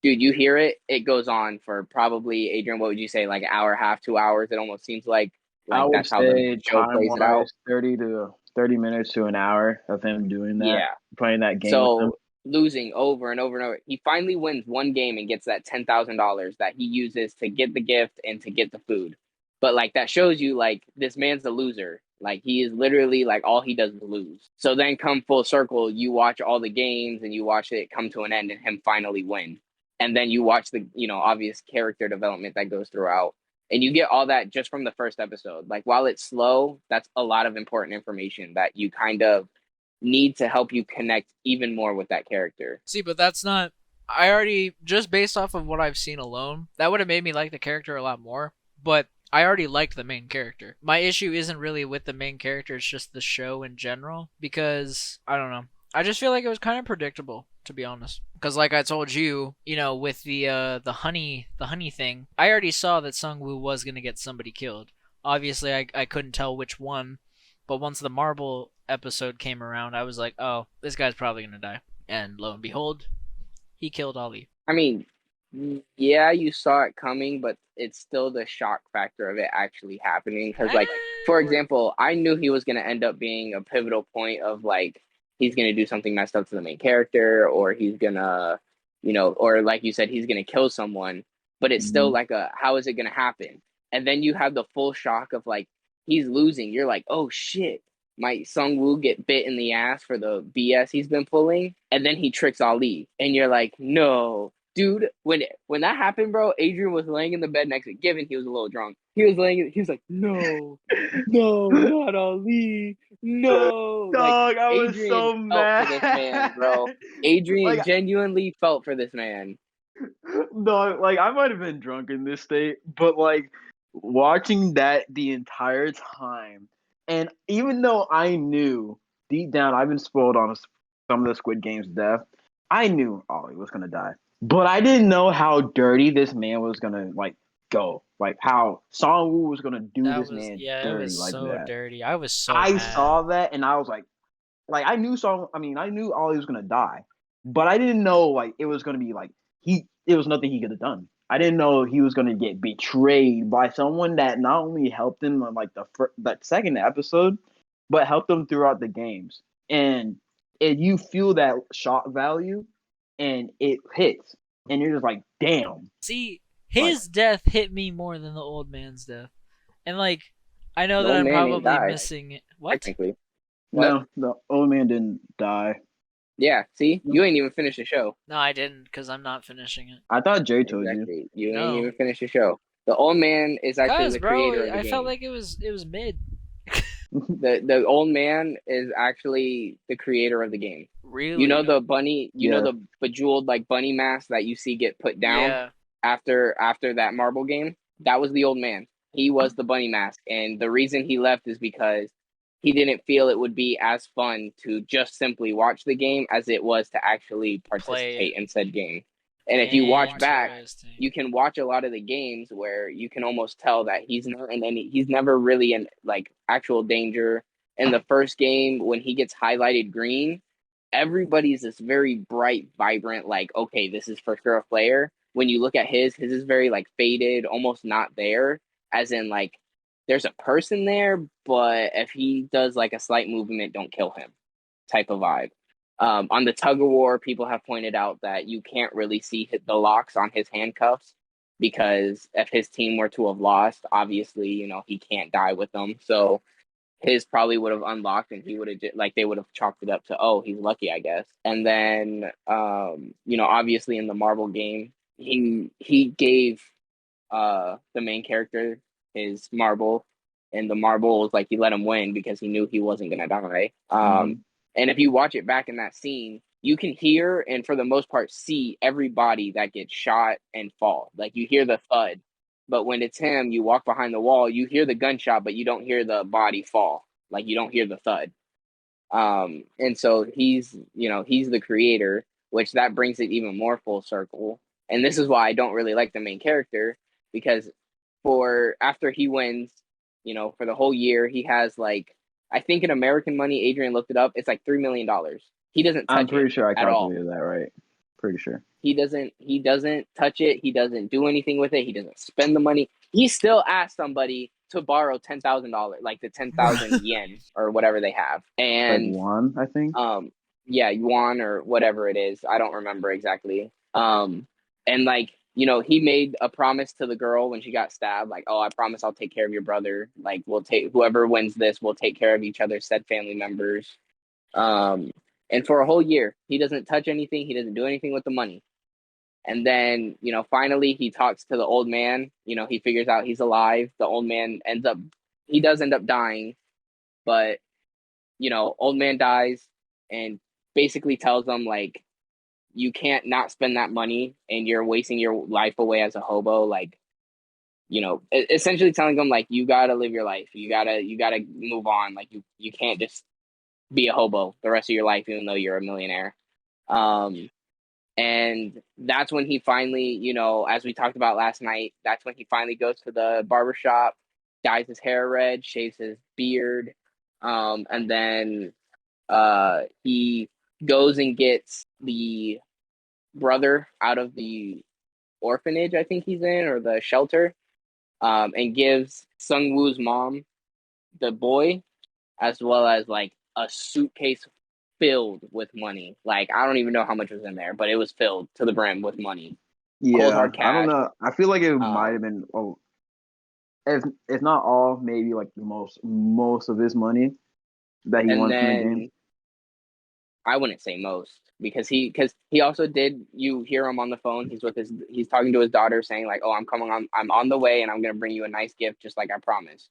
Dude, you hear it? It goes on for probably, Adrian, what would you say, like an hour and a half, 2 hours? It almost seems like I would that's how the say show plays it out. time-wise, 30 minutes to an hour of him doing that, Yeah. playing that game with So them. losing over and over and over, he finally wins one game and gets that $10,000 that he uses to get the gift and to get the food. But like, that shows you, like, this man's a loser. Like, he is literally, like, all he does is lose. So then come full circle, you watch all the games and you watch it come to an end and him finally win. And then you watch the, obvious character development that goes throughout. And you get all that just from the first episode. Like, while it's slow, that's a lot of important information that you kind of need to help you connect even more with that character. See, but that's not. I already, just based off of what I've seen alone, that would have made me like the character a lot more. But I already liked the main character. My issue isn't really with the main character, it's just the show in general because I don't know. I just feel like it was kind of predictable, to be honest. Because like I told you, with the honey thing, I already saw that Sungwoo was gonna get somebody killed. Obviously, I couldn't tell which one, but once the Marble episode came around, I was like, oh, this guy's probably gonna die. And lo and behold, he killed Ali. I mean, yeah, you saw it coming, but it's still the shock factor of it actually happening. Because, like, for example, I knew he was going to end up being a pivotal point of, like, he's going to do something messed up to the main character, or he's going to, or like you said, he's going to kill someone. But it's still like how is it going to happen? And then you have the full shock of, like, he's losing. You're like, oh, shit. Might Sungwoo get bit in the ass for the BS he's been pulling? And then he tricks Ali. And you're like, no. Dude, when that happened, bro, Adrian was laying in the bed next to given he was a little drunk. He was like, no, not Ali. No. Dog, Like, I was Adrian so felt mad. for this man, bro. Adrian Like, genuinely felt for this man. dog, like I might have been drunk in this state, but like watching that the entire time, and even though I knew deep down I've been spoiled on some of the Squid Game's death, I knew Ollie was gonna die. But I didn't know how dirty this man was gonna like go. Like how Songwoo was gonna do That this was man yeah, it dirty was like so that. dirty. I was so I mad. saw that and I was like I knew I knew Ollie was gonna die. But I didn't know like it was gonna be like it was nothing he could have done. I didn't know he was gonna get betrayed by someone that not only helped him on like that second episode, but helped him throughout the games. And you feel that shock value and it hits. And you're just like, damn. See, Like, his death hit me more than the old man's death. And like I know The that old I'm man ain't probably died, missing it. What? technically. What? no, the old man didn't die. Yeah, see? You ain't even finished the show. No, I didn't because I'm not finishing it. I thought Jay told you. Exactly. You ain't No. even finished the show. The old man is actually Cause the bro, creator of the I game. felt like it was mid. The old man is actually the creator of the game. Really? You know the bunny, Yeah. the bejeweled like bunny mask that you see get put down Yeah. after that marble game? That was the old man. He was the bunny mask, and the reason he left is because he didn't feel it would be as fun to just simply watch the game as it was to actually participate in said game. And if you watch back, Interesting. you can watch a lot of the games where you can almost tell that he's never really in like actual danger. In the first game, when he gets highlighted green, everybody's this very bright, vibrant, like, okay, this is for sure a player. When you look at his is very like faded, almost not there, as in like there's a person there, but if he does like a slight movement, don't kill him type of vibe. On the tug of war, people have pointed out that you can't really see the locks on his handcuffs because if his team were to have lost, obviously, he can't die with them. So his probably would have unlocked and he would have like they would have chalked it up to, oh, he's lucky, I guess. And then obviously in the Marvel game, he gave the main character his marble, and the marble was like he let him win because he knew he wasn't gonna die. And if you watch it back in that scene, you can hear and for the most part see everybody that gets shot and fall. Like you hear the thud. But when it's him, you walk behind the wall, you hear the gunshot, but you don't hear the body fall. Like you don't hear the thud. And so he's the creator, which that brings it even more full circle. And this is why I don't really like the main character, because after he wins, for the whole year, he has like, I think in American money, Adrian looked it up, it's like $3 million. He doesn't touch it. I'm pretty sure I at all. calculated that right. Pretty sure. He doesn't touch it. He doesn't do anything with it. He doesn't spend the money. He still asked somebody to borrow $10,000, like the 10,000 yen or whatever they have. And like one, I think. Yeah, yuan or whatever it is. I don't remember exactly. And like, he made a promise to the girl when she got stabbed, like, oh, I promise I'll take care of your brother. Like, whoever wins this, we'll take care of each other, said family members. And for a whole year, he doesn't touch anything. He doesn't do anything with the money. And then, finally he talks to the old man. He figures out he's alive. The old man does end up dying. But, old man dies and basically tells them, like, you can't not spend that money and you're wasting your life away as a hobo. Like, essentially telling him like you gotta live your life, you gotta move on, like you can't just be a hobo the rest of your life even though you're a millionaire. Um, and that's when he finally, as we talked about last night, that's when he finally goes to the barbershop, dyes his hair red, shaves his beard, and then he goes and gets the brother out of the orphanage I think he's in, or the shelter, and gives Sung Woo's mom the boy, as well as like a suitcase filled with money. Like I don't even know how much was in there, but it was filled to the brim with money, cold Yeah, hard I don't cash. know. I feel like it might have Um, been, if not all, maybe like the most of his money that he and won from the game. then I wouldn't say most, because he also did. You hear him on the phone. He's talking to his daughter, saying like, "Oh, I'm on the way, and I'm gonna bring you a nice gift, just like I promised."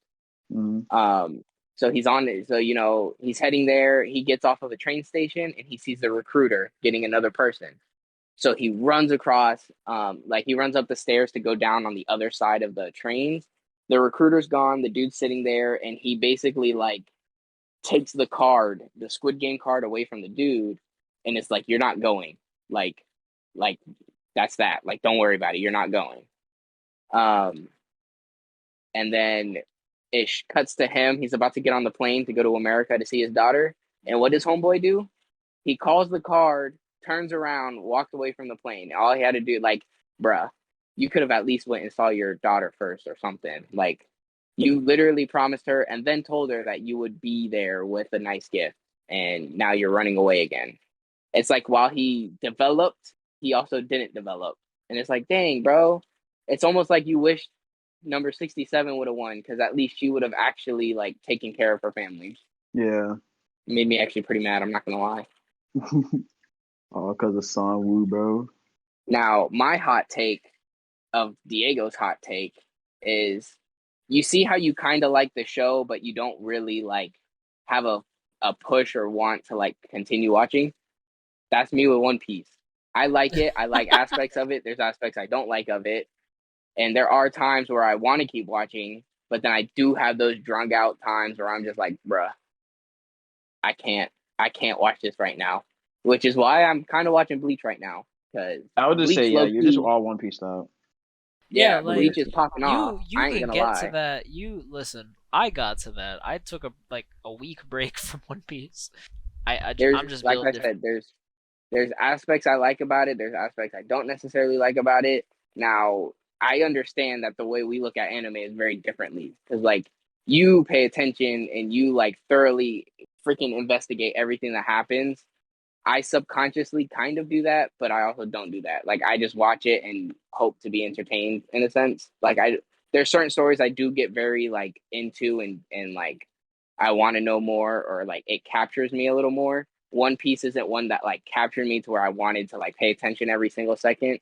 Mm-hmm. So he's on it. So he's heading there. He gets off of a train station, and he sees the recruiter getting another person. So he runs across, like he runs up the stairs to go down on the other side of the trains. The recruiter's gone. The dude's sitting there, and he basically like takes the Squid Game card away from the dude, and it's like, you're not going. Like, like that's that. Like, don't worry about it. You're not going. Um, and then cuts to him. He's about to get on the plane to go to America to see his daughter. And what does homeboy do? He calls the card, turns around, walks away from the plane. All he had to do, like, bruh, you could have at least went and saw your daughter first or something. Like, you literally promised her and then told her that you would be there with a nice gift, and now you're running away again. It's like while he developed, he also didn't develop. And it's like, dang, bro. It's almost like you wish number 67 would have won, because at least she would have actually like taken care of her family. Yeah. It made me actually pretty mad, I'm not gonna lie. All because of Son Woo, bro. Now, my hot take of Diego's hot take is, you see how you kind of like the show, but you don't really like have a push or want to like continue watching. That's me with One Piece. I like it. I like aspects of it. There's aspects I don't like of it. And there are times where I want to keep watching, but then I do have those drunk out times where I'm just like, bruh, I can't, I can't watch this right now. Which is why I'm kind of watching Bleach right now, because I would just say, Bleach yeah, low you're just key, all One Piece out. Yeah, yeah, like Bleach is popping off. you I ain't can gonna get to lie. that. You listen. I got to that. I took a week break from One Piece. There's, I'm just like built I different. said, there's aspects I like about it. There's aspects I don't necessarily like about it. Now, I understand that the way we look at anime is very differently, because like you pay attention and you like thoroughly freaking investigate everything that happens. I subconsciously kind of do that, but I also don't do that. Like I just watch it and hope to be entertained in a sense. Like there's certain stories I do get very like into, and like I want to know more, or like it captures me a little more. One Piece isn't one that like captured me to where I wanted to like pay attention every single second.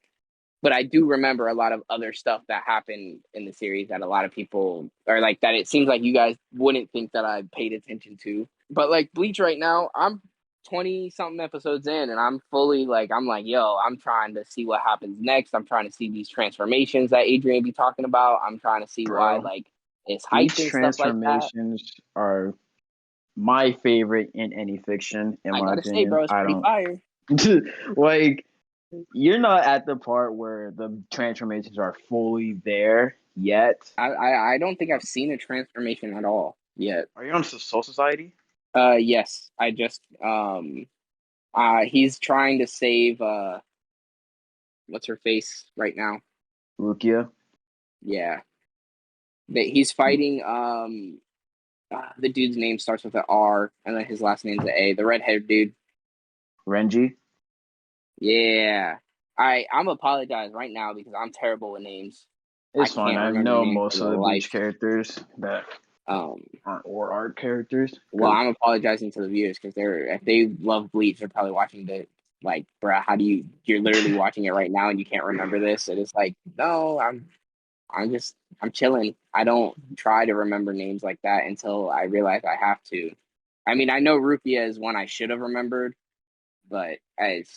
But I do remember a lot of other stuff that happened in the series that a lot of people, or like that it seems like you guys wouldn't think that I paid attention to. But like Bleach right now, I'm 20 something episodes in, and I'm fully like, I'm like, yo, I'm trying to see what happens next. I'm trying to see these transformations that Adrian be talking about. I'm trying to see why Bro, like it's hyped Bleach and stuff like that. transformations are my favorite in any fiction, in I my gotta say, opinion. bro, it's I pretty don't fire. like, you're not at the part where the transformations are fully there yet. I don't think I've seen a transformation at all yet. Are you on Soul Society? Yes, I just he's trying to save what's her face right now. Rukia? Yeah, he's fighting the dude's name starts with an R and then his last name's an A. The red-haired dude. Renji? Yeah, I'm apologize right now because I'm terrible with names. I It's fine. can't I remember know names for most the of the life. Bleach characters that Um, aren't or art characters. well, I'm apologizing to the viewers because if they love Bleach, they're probably watching the like, bruh, how do you're literally watching it right now and you can't remember this? And it's like, no, I'm chilling. I don't try to remember names like that until I realize I have to. I mean, I know Rukia is one I should have remembered, but as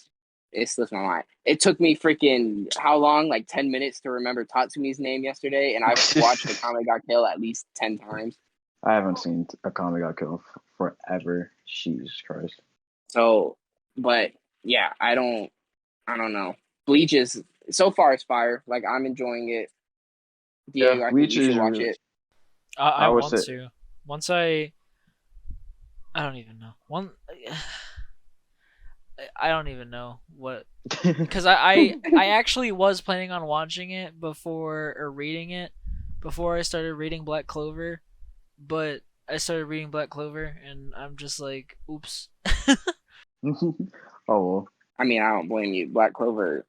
It slips my mind. It took me freaking how long? Like 10 minutes to remember Tatsumi's name yesterday, and I've watched the Kame ga Kill at least 10 times. I haven't seen a Kame ga Kill forever. Jesus Christ. So, but yeah, I don't know. Bleach is so far it's fire. Like I'm enjoying it. Diego, I think you should watch it. I want to. Once I don't even know. I don't even know what, because I actually was planning on watching it before, or reading it before I started reading Black Clover, but I started reading Black Clover and I'm just like, oops. Oh well. I mean, I don't blame you. Black Clover,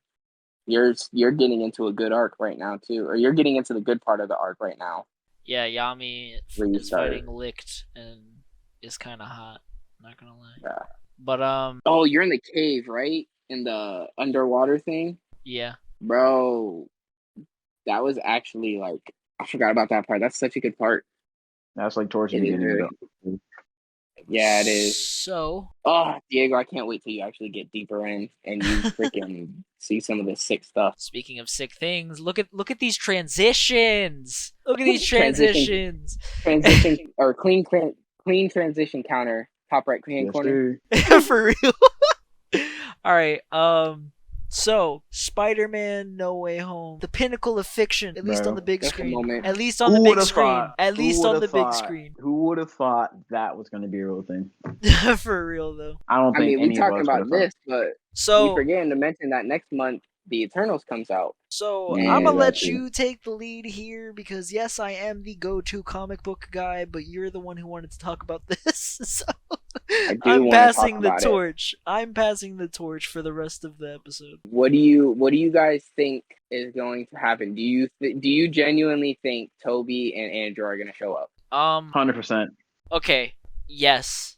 you're getting into a good arc right now too, or you're getting into the good part of the arc right now. Yeah, Yami is fighting Licht and is kind of hot. Not gonna lie. Yeah. But oh, you're in the cave, right? In the underwater thing? Yeah. Bro, that was actually like, I forgot about that part. That's such a good part. That's like towards the beginning. Yeah, it is. So, Diego, I can't wait till you actually get deeper in and you freaking see some of the sick stuff. Speaking of sick things, look at these transitions. Look at these transitions. Transition or clean transition counter. Top right hand corner. For real. All right. So Spider-Man: No Way Home, the pinnacle of fiction, at least on the big screen. At least on the big screen. At least on the big screen. Who would have thought that was going to be a real thing? For real though. I mean, we talking about this, but we forgetting to mention that next month the Eternals comes out. So I'm gonna let you take the lead here because yes, I am the go-to comic book guy, but you're the one who wanted to talk about this, so I'm passing the torch. I'm passing the torch for the rest of the episode. What do you guys think is going to happen? Do you genuinely think Toby and Andrew are gonna show up? 100%. Okay. Yes.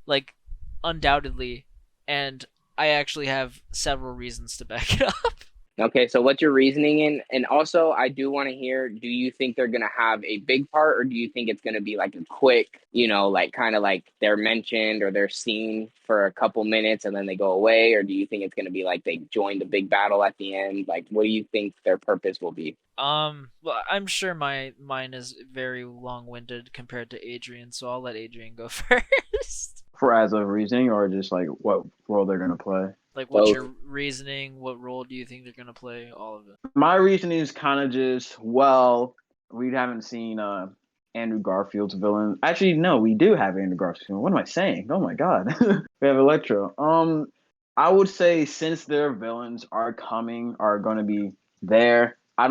Like, undoubtedly, and I actually have several reasons to back it up. Okay, so what's your reasoning in? And also, I do want to hear, do you think they're going to have a big part, or do you think it's going to be like a quick, like kind of like they're mentioned or they're seen for a couple minutes and then they go away? Or do you think it's going to be like they join the big battle at the end? Like, what do you think their purpose will be? Well, I'm sure mine is very long-winded compared to Adrian, so I'll let Adrian go first. For as of reasoning, or just like what role they're going to play? Like, what's your reasoning? What role do you think they're going to play? All of it. My reasoning is kind of just, well, we haven't seen Andrew Garfield's villain. Actually, no, we do have Andrew Garfield. What am I saying? Oh my god. We have Electro. I would say since their villains are going to be there, I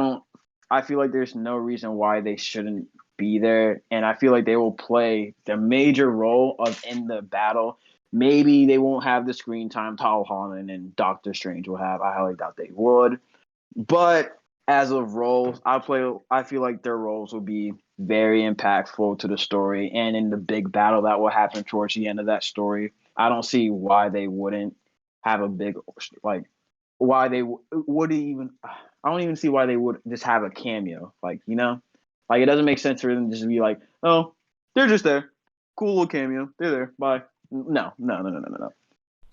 feel like there's no reason why they shouldn't be there, and I feel like they will play the major role in the battle. Maybe they won't have the screen time Tom Holland and Doctor Strange will have. I highly doubt they would. But as of roles, I feel like their roles will be very impactful to the story and in the big battle that will happen towards the end of that story. I don't see why they wouldn't have a big, like, why they would even. I don't even see why they would just have a cameo. Like, like it doesn't make sense for them to just be like, oh, they're just there. Cool little cameo. They're there. Bye. No.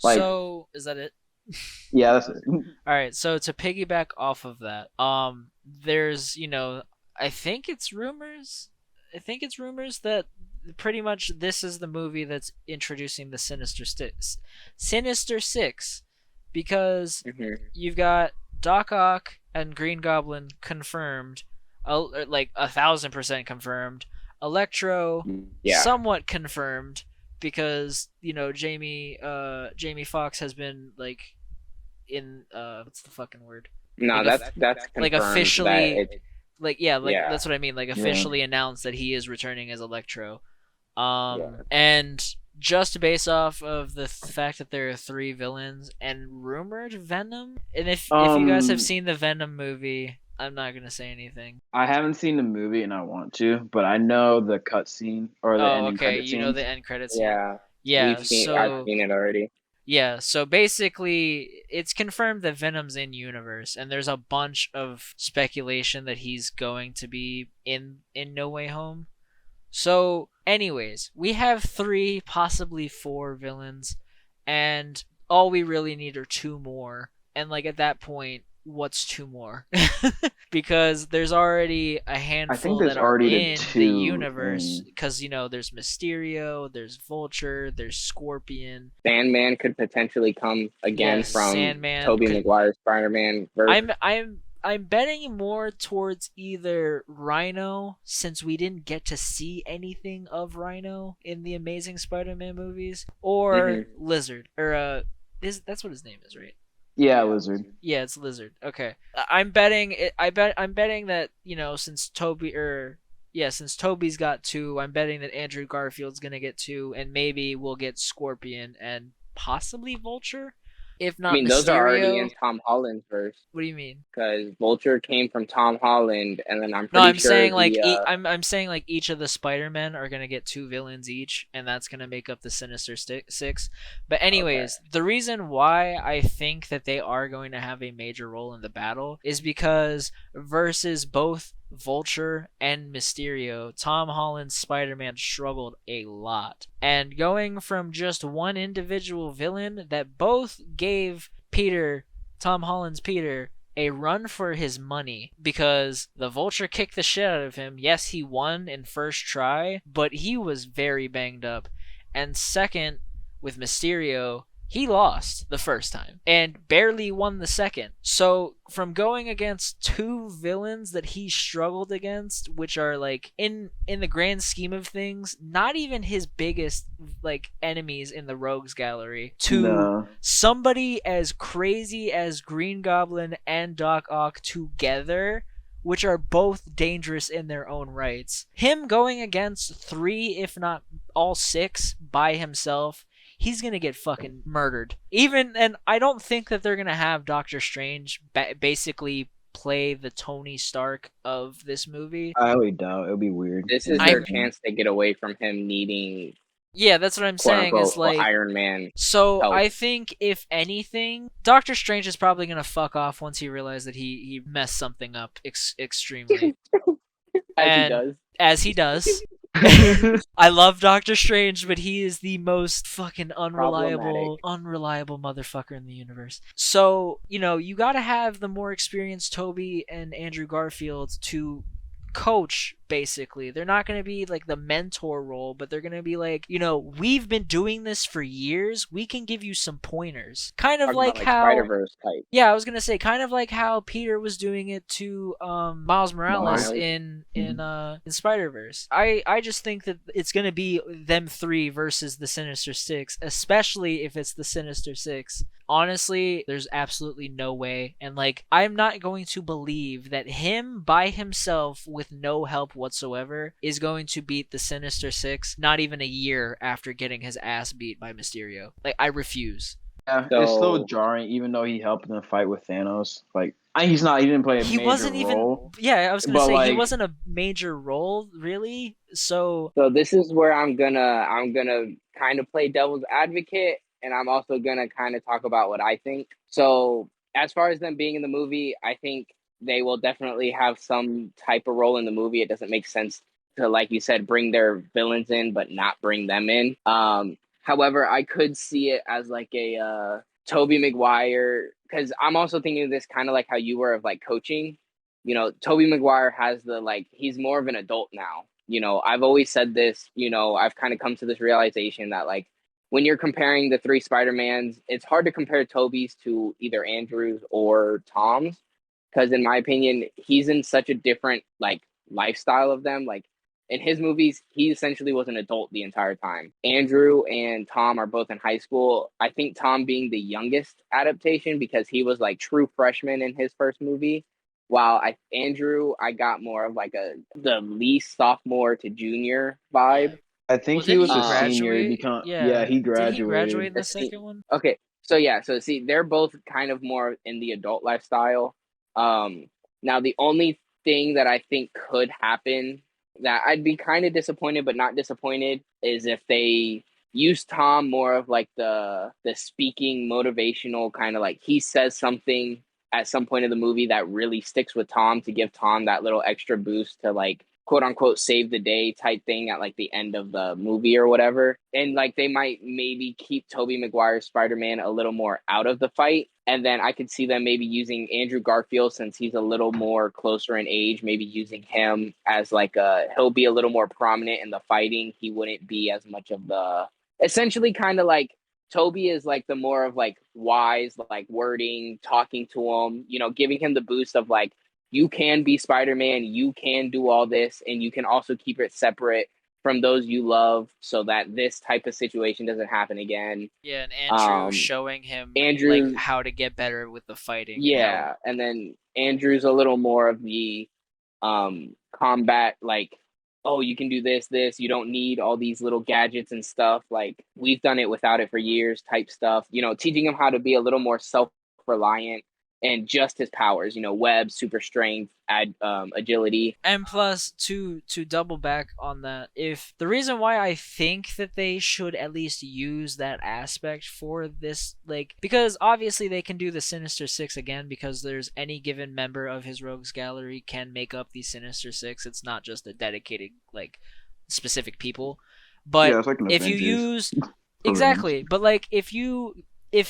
Like, so is that it? Yeah, that's it. All right. So to piggyback off of that, there's I think it's rumors that pretty much this is the movie that's introducing the Sinister Six, because you've got Doc Ock and Green Goblin confirmed, like 1,000% confirmed. Electro, somewhat confirmed. Because Jamie Foxx has been like in what's the fucking word? No, that's like officially that's what I mean. Like officially announced that he is returning as Electro. And just based off of the fact that there are 3 villains and rumored Venom, and if you guys have seen the Venom movie, I'm not gonna say anything. I haven't seen the movie and I want to, but I know the cutscene or the end credit scene. You know the end credits. Yeah. I've seen it already. Yeah, so basically, it's confirmed that Venom's in universe, and there's a bunch of speculation that he's going to be in No Way Home. So, anyways, we have 3, possibly 4 villains, and all we really need are two more. And like at that point, what's two more? Because there's already a I think handful there's that are already the in the two, universe. and Because there's Mysterio, there's Vulture, there's Scorpion. Sandman could potentially come again Yes, from Sandman Tobey could. Maguire's Spider-Man verse. I'm betting more towards either Rhino, since we didn't get to see anything of Rhino in the Amazing Spider-Man movies, or Lizard, or that's what his name is, right? yeah, Lizard. Yeah, it's Lizard. Okay, I'm betting it. I'm betting that since since Toby's got two, I'm betting that Andrew Garfield's gonna get two, and maybe we'll get Scorpion and possibly Vulture, if I not mean, those are already Mysterio. in Tom Holland's verse What do you mean? because Vulture came from Tom Holland, and then I'm No, pretty I'm sure saying like the I'm saying like each of the Spider-Men are gonna get two villains each, and that's gonna make up the Sinister Six. But anyways, the reason why I think that they are going to have a major role in the battle is because versus both Vulture and Mysterio, Tom Holland's Spider-Man struggled a lot, and going from just one individual villain that both gave Tom Holland's Peter a run for his money, because the Vulture kicked the shit out of him. Yes, he won in first try, but he was very banged up. And second, with Mysterio, he lost the first time and barely won the second. So from going against two villains that he struggled against, which are like in the grand scheme of things, not even his biggest like enemies in the Rogues Gallery, to somebody as crazy as Green Goblin and Doc Ock together, which are both dangerous in their own rights. Him going against three, if not all six, by himself, he's gonna get fucking murdered. And I don't think that they're gonna have Doctor Strange basically play the Tony Stark of this movie. I really doubt. It'll be weird. This is their chance to get away from him needing. Yeah, that's what I'm saying. Unquote, is like Iron Man. So I think if anything, Doctor Strange is probably gonna fuck off once he realizes that he messed something up extremely. As he does. I love Doctor Strange, but he is the most fucking unreliable motherfucker in the universe. So, you gotta have the more experienced Toby and Andrew Garfield to coach, basically. They're not going to be like the mentor role, but they're going to be like, we've been doing this for years. We can give you some pointers. Kind of like how Spider-Verse type. Yeah, I was going to say kind of like how Peter was doing it to Miles Morales in Spider-Verse. I just think that it's going to be them three versus the Sinister Six, especially if it's the Sinister Six. Honestly, there's absolutely no way. And like, I'm not going to believe that him by himself with no help whatsoever is going to beat the Sinister Six not even a year after getting his ass beat by Mysterio. Like, I refuse. Yeah, it's still jarring, even though he helped in the fight with Thanos. Like, he didn't play a major role. Yeah, I was gonna say, like, he wasn't a major role, really. So this is where I'm gonna kind of play devil's advocate, and I'm also gonna kind of talk about what I think. So as far as them being in the movie, I think they will definitely have some type of role in the movie. It doesn't make sense to, like you said, bring their villains in but not bring them in. However, I could see it as like a Tobey Maguire, because I'm also thinking of this kind of like how you were of like coaching. Tobey Maguire has he's more of an adult now. I've always said this, I've kind of come to this realization that like when you're comparing the three Spider-Mans, it's hard to compare Tobey's to either Andrew's or Tom's, because in my opinion, he's in such a different like lifestyle of them. Like in his movies, he essentially was an adult the entire time. Andrew and Tom are both in high school. I think Tom being the youngest adaptation because he was like true freshman in his first movie. While Andrew, I got more of like the least sophomore to junior vibe. I think he was a senior. He graduated. Did he graduate in the second one? Okay, so see, they're both kind of more in the adult lifestyle. Now the only thing that I think could happen that I'd be kind of disappointed but not disappointed is if they use Tom more of like the speaking motivational kind of like he says something at some point in the movie that really sticks with Tom to give Tom that little extra boost to like quote unquote save the day type thing at like the end of the movie or whatever. And like they might maybe keep Tobey Maguire's Spider-Man a little more out of the fight. And then I could see them maybe using Andrew Garfield, since he's a little more closer in age, maybe using him as like he'll be a little more prominent in the fighting. He wouldn't be as much of the, essentially kind of like Toby is like the more of like wise, like wording, talking to him, you know, giving him the boost of like, you can be Spider-Man, you can do all this, and you can also keep it separate from those you love so that this type of situation doesn't happen again. Yeah, and Andrew showing him Andrew, like how to get better with the fighting. Yeah, and then Andrew's a little more of the combat, like, oh, you can do this, you don't need all these little gadgets and stuff. Like, we've done it without it for years type stuff. You know, teaching him how to be a little more self-reliant and just his powers, you know, web, super strength, agility. And plus, to double back on that, if the reason why I think that they should at least use that aspect for this, like, because obviously they can do the Sinister Six again, because there's any given member of his Rogues Gallery can make up the Sinister Six. It's not just a dedicated, like, specific people. But yeah, it's like if you use exactly, but like if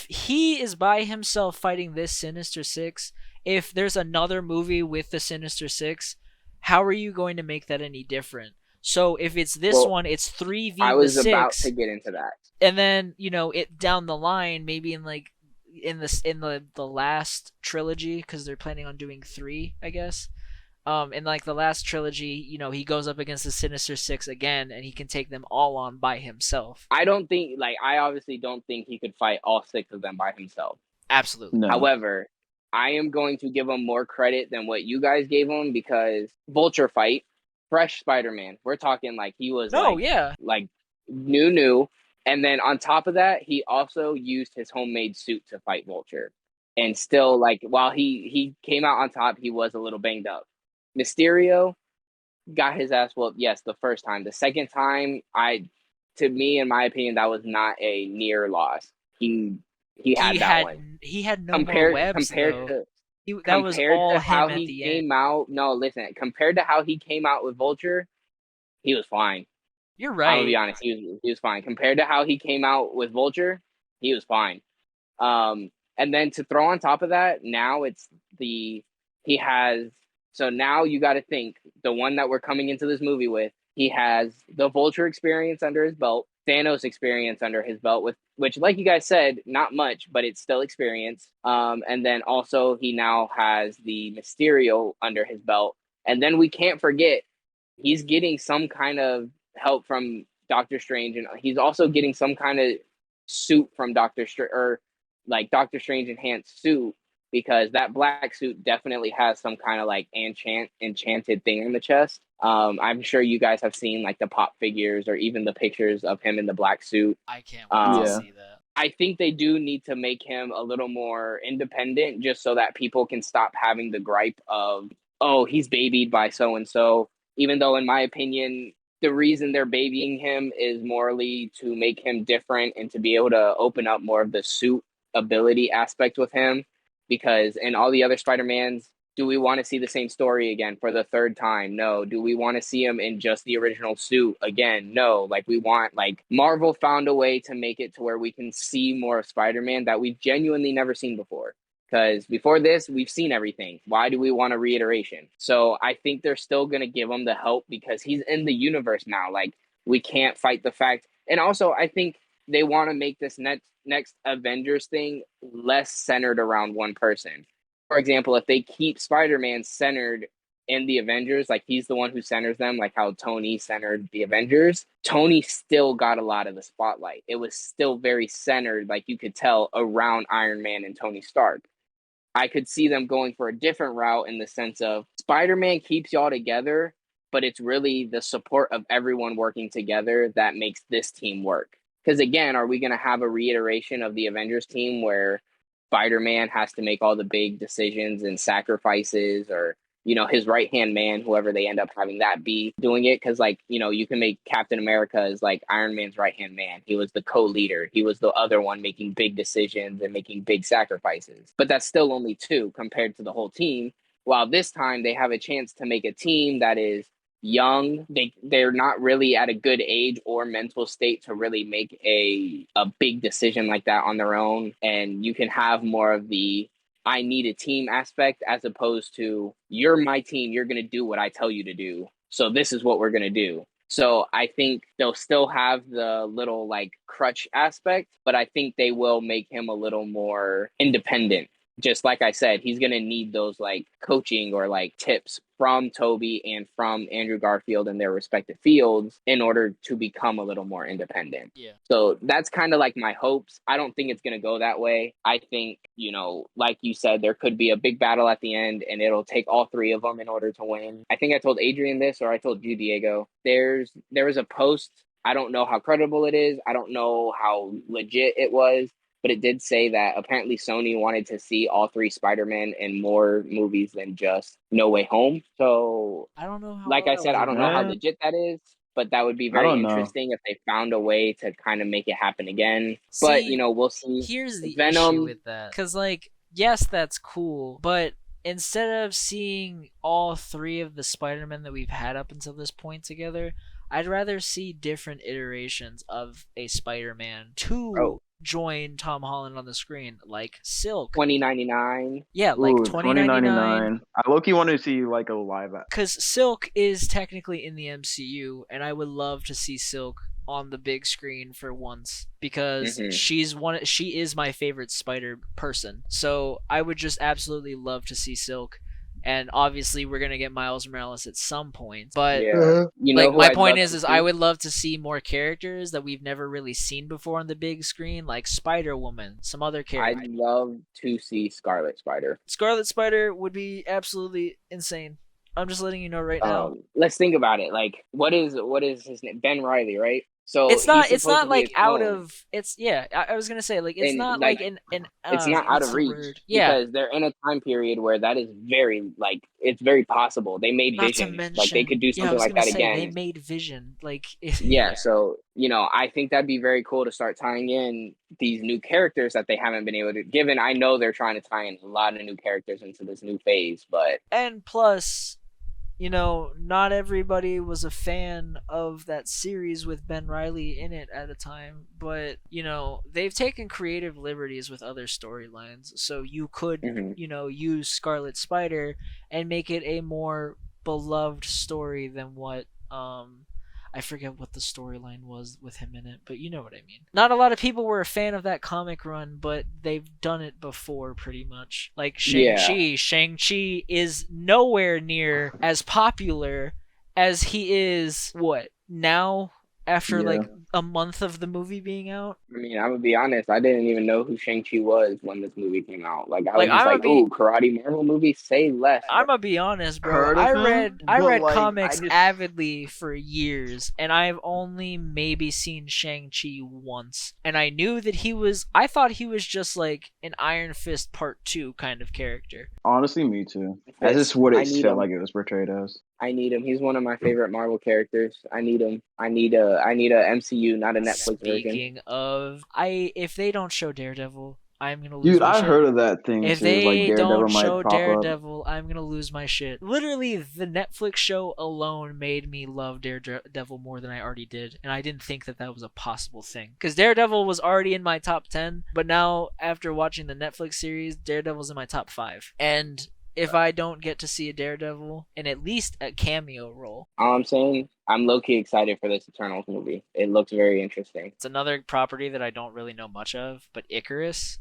he is by himself fighting this Sinister Six, if there's another movie with the Sinister Six, how are you going to make that any different? So if it's this one, it's 3v6. I was about to get into that. And then, you know, it down the line, maybe in like in the last trilogy, because they're planning on doing 3, I guess. In like the last trilogy, you know, he goes up against the Sinister Six again, and he can take them all on by himself. I obviously don't think he could fight all 6 of them by himself. Absolutely. No. However, I am going to give him more credit than what you guys gave him, because Vulture fight, fresh Spider-Man. We're talking like he was like new. And then on top of that, he also used his homemade suit to fight Vulture. And still, like, while he came out on top, he was a little banged up. Mysterio got his ass whooped, yes, the first time. The second time, to me, in my opinion, that was not a near loss. He had that one. He had no more webs, compared to how he came out. No, listen, compared to how he came out with Vulture, he was fine. You're right. I'm gonna be honest, he was fine. Compared to how he came out with Vulture, he was fine. And then to throw on top of that, now so now you got to think, the one that we're coming into this movie with, he has the Vulture experience under his belt, Thanos experience under his belt, which, like you guys said, not much, but it's still experience. And then also he now has the Mysterio under his belt. And then we can't forget, he's getting some kind of help from Doctor Strange, and he's also getting some kind of suit from Doctor Strange, or like Doctor Strange enhanced suit, because that black suit definitely has some kind of like enchanted thing in the chest. I'm sure you guys have seen like the pop figures or even the pictures of him in the black suit. I can't wait to see that. I think they do need to make him a little more independent, just so that people can stop having the gripe of, oh, he's babied by so-and-so. Even though, in my opinion, the reason they're babying him is morally to make him different and to be able to open up more of the suit ability aspect with him. Because in all the other Spider-Mans, do we want to see the same story again for the 3rd time? No. Do we want to see him in just the original suit again? No. Like, Marvel found a way to make it to where we can see more of Spider-Man that we've genuinely never seen before. Because before this, we've seen everything. Why do we want a reiteration? So I think they're still going to give him the help because he's in the universe now. Like, we can't fight the fact. And also, I think they want to make this next Avengers thing less centered around one person. For example, if they keep Spider-Man centered in the Avengers, like he's the one who centers them, like how Tony centered the Avengers, Tony still got a lot of the spotlight. It was still very centered, like you could tell, around Iron Man and Tony Stark. I could see them going for a different route in the sense of Spider-Man keeps y'all together, but it's really the support of everyone working together that makes this team work. Because again, are we going to have a reiteration of the Avengers team where Spider-Man has to make all the big decisions and sacrifices, or, you know, his right-hand man, whoever they end up having that be doing it? Because, like, you know, you can make Captain America as like Iron Man's right-hand man. He was the co-leader. He was the other one making big decisions and making big sacrifices. But that's still only 2 compared to the whole team. While this time they have a chance to make a team that is young. They're not really at a good age or mental state to really make a big decision like that on their own. And you can have more of the I need a team aspect as opposed to you're my team, you're gonna do what I tell you to do. So this is what we're gonna do. So I think they'll still have the little like crutch aspect, but I think they will make him a little more independent. Just like I said, he's going to need those like coaching or like tips from Toby and from Andrew Garfield in their respective fields in order to become a little more independent. Yeah. So that's kind of like my hopes. I don't think it's going to go that way. I think, like you said, there could be a big battle at the end and it'll take all three of them in order to win. I think I told Adrian this, or I told you, Diego. There was a post. I don't know how credible it is. I don't know how legit it was. But it did say that apparently Sony wanted to see all three Spider-Man in more movies than just No Way Home. So, I don't know how. like I said, I don't know how legit that is, but that would be very interesting if they found a way to kind of make it happen again. But, we'll see. Here's the Venom, issue with that. Because, like, yes, that's cool, but instead of seeing all three of the Spider-Men that we've had up until this point together, I'd rather see different iterations of a Spider-Man to join Tom Holland on the screen, like Silk. 2099. Yeah, like 2099. I low-key want to see like a live action. Because Silk is technically in the MCU, and I would love to see Silk on the big screen for once because she is my favorite Spider person. So I would just absolutely love to see Silk. And obviously, we're gonna get Miles Morales at some point. But my point is I would love to see more characters that we've never really seen before on the big screen, like Spider-Woman, some other characters. I'd love to see Scarlet Spider. Scarlet Spider would be absolutely insane. I'm just letting you know right now. Let's think about it. Like, what is his name? Ben Reilly, right? So it's not like out of I was gonna say like it's not like an it's not out of reach because they're in a time period where that is very like it's very possible. They made Vision, like they could do something like that again. They made Vision, like So I think that'd be very cool to start tying in these new characters that they haven't been able to. Given I know they're trying to tie in a lot of new characters into this new phase, but and plus. Not everybody was a fan of that series with Ben Reilly in it at a time, but, they've taken creative liberties with other storylines, so you could, use Scarlet Spider and make it a more beloved story than what, I forget what the storyline was with him in it, but you know what I mean. Not a lot of people were a fan of that comic run, but they've done it before pretty much. Like Shang-Chi. Shang-Chi is nowhere near as popular as he is, now? After like a month of the movie being out? I mean, I'm gonna be honest, I didn't even know who Shang-Chi was when this movie came out. Like I was just karate Marvel movie, say less. I'm gonna be honest, bro. I read comics avidly for years, and I've only maybe seen Shang-Chi once. And I knew that I thought he was just like an Iron Fist Part 2 kind of character. Honestly, me too. That's just what it felt like it was portrayed as. I need him. He's one of my favorite Marvel characters. I need him. I need a MCU, not a Netflix version. Speaking of, if they don't show Daredevil, I'm gonna lose. Dude, my I shit. heard of that thing. If they don't show Daredevil, I'm gonna lose my shit. Literally, the Netflix show alone made me love Daredevil more than I already did, and I didn't think that was a possible thing. Because Daredevil was already in my top 10, but now after watching the Netflix series, Daredevil's in my top 5, and if I don't get to see a Daredevil in at least a cameo role. All I'm saying, I'm low-key excited for this Eternals movie. It looks very interesting. It's another property that I don't really know much of, but Icarus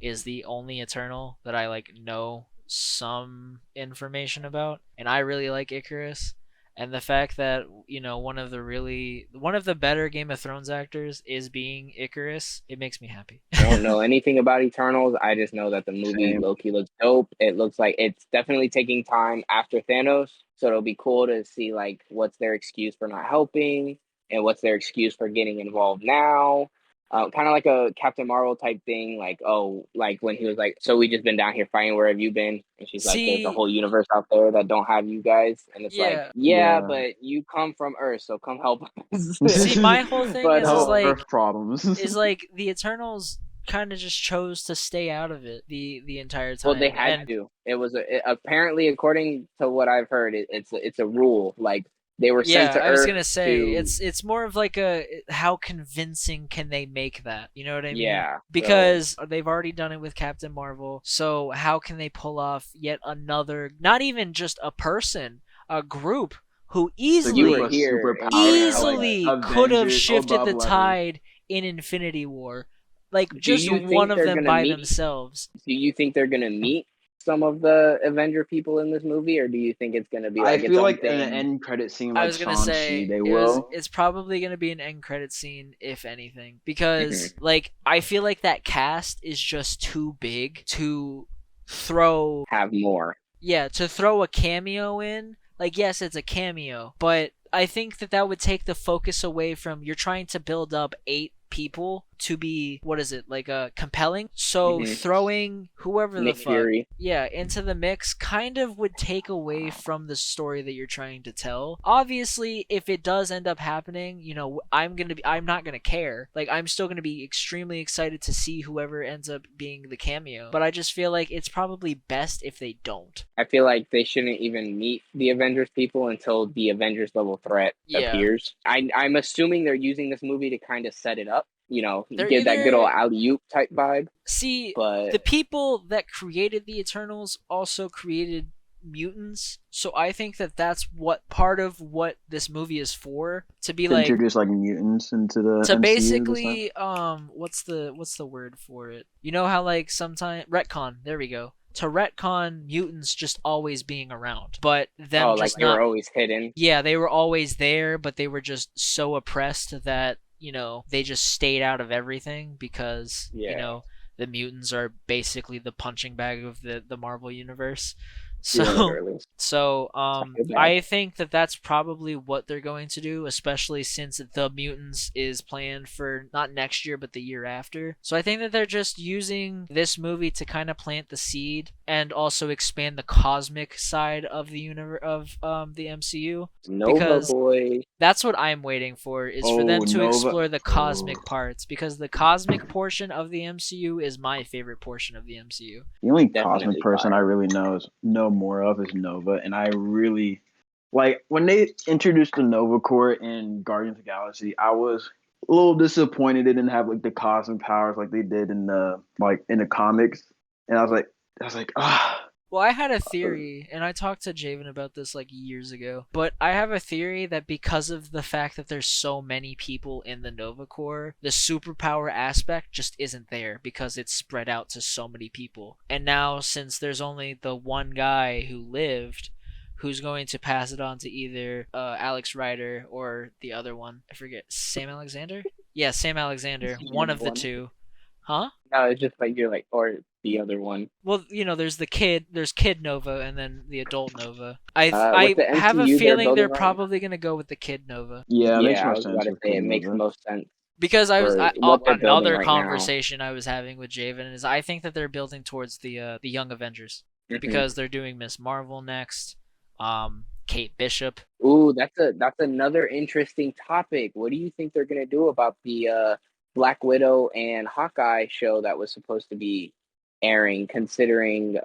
is the only Eternal that I know some information about, and I really like Icarus. And the fact that, one of the better Game of Thrones actors is being Icarus, it makes me happy. I don't know anything about Eternals. I just know that the movie low-key looks dope. It looks like it's definitely taking time after Thanos. So it'll be cool to see what's their excuse for not helping and what's their excuse for getting involved now. Kind of like a Captain Marvel type thing, when he was like, "So we just been down here fighting. Where have you been?" And she's like, "There's a whole universe out there that don't have you guys." And it's but you come from Earth, so come help us. See, my whole thing Earth problems is the Eternals kind of just chose to stay out of it the entire time. Well, they had to. It was apparently, according to what I've heard, it's a rule. They were sent to I was Earth gonna say to, it's more of like a how convincing can they make that? You know what I mean? yeah. Because they've already done it with Captain Marvel, so how can they pull off yet another? Not even just a person, a group who So you were Super here and you didn't know it. easily could have Avengers shifted above the level. tide in Infinity War, like Do just you one think of they're them gonna by meet? themselves. Do you think they're gonna meet some of the Avenger people in this movie, or do you think it's gonna be I like its feel own like in an thing? end credit scene I like was gonna Shang-Chi, say they will. it's probably gonna be an end credit scene if anything, Mhm. because like I feel like that cast is just too big to throw. Have more. Yeah, to throw a cameo in. Like yes, it's a cameo, but I think that would take the focus away from you're trying to build up 8 people to be what is it like compelling. So Mhm. throwing whoever the Nick fuck Fury. into the mix kind of would take away from the story that you're trying to tell. Obviously, if it does end up happening, I'm not gonna care. Like I'm still gonna be extremely excited to see whoever ends up being the cameo. But I just feel like it's probably best if they don't. I feel like they shouldn't even meet the Avengers people until the Avengers level threat Yeah. appears. I'm assuming they're using this movie to kind of set it up, They're give that good either old alley-oop type vibe. see But the people that created the Eternals also created mutants, so I think that that's what part of what this movie is for, to be To like introduce like mutants into the to MCU and stuff. basically what's the word for it? You know how like sometimes retcon, there we go. To retcon mutants just always being around, but them like just they were not. always hidden. Yeah, they were always there, but they were just so oppressed that, they just stayed out of everything because, Yeah. the mutants are basically the punching bag of the Marvel universe. Yeah, So literally. so feel bad. I think that that's probably what they're going to do, especially since the mutants is planned for not next year but the year after. So I think that they're just using this movie to kind of plant the seed and also expand the cosmic side of the universe of the MCU. Nova Because Boy. that's what I'm waiting for, is for them to Nova. explore the cosmic Oh. parts, because the cosmic portion of the MCU is my favorite portion of the MCU. The only Definitely cosmic person fire. I really know more of is Nova, and I really like when they introduced the Nova Corps in Guardians of the Galaxy. I was a little disappointed it didn't have like the cosmic powers like they did in the comics, and I was like ah. Well, I had a theory, and I talked to Javen about this like years ago, but I have a theory that because of the fact that there's so many people in the Nova Corps, the superpower aspect just isn't there because it's spread out to so many people. And now, since there's only the one guy who lived, who's going to pass it on to either Alex Rider or the other one, I forget, Sam Alexander? Yeah, Sam Alexander, one of the two. Huh? No, it's just like you're like, or the other one. Well, there's Kid Nova, and then the adult Nova. I With the have a MCU they're feeling they're building right probably gonna go with the Kid Nova, Yeah, it makes Yeah, I more was about sense to with say Kid it makes Nova. most sense because for what they're building another right now. conversation I was having with Javen is I think that they're building towards the Young Avengers, Mhm. because they're doing Miss Marvel next, Kate Bishop. Ooh, that's another interesting topic. What do you think they're gonna do about the Black Widow and Hawkeye show that was supposed to be airing, considering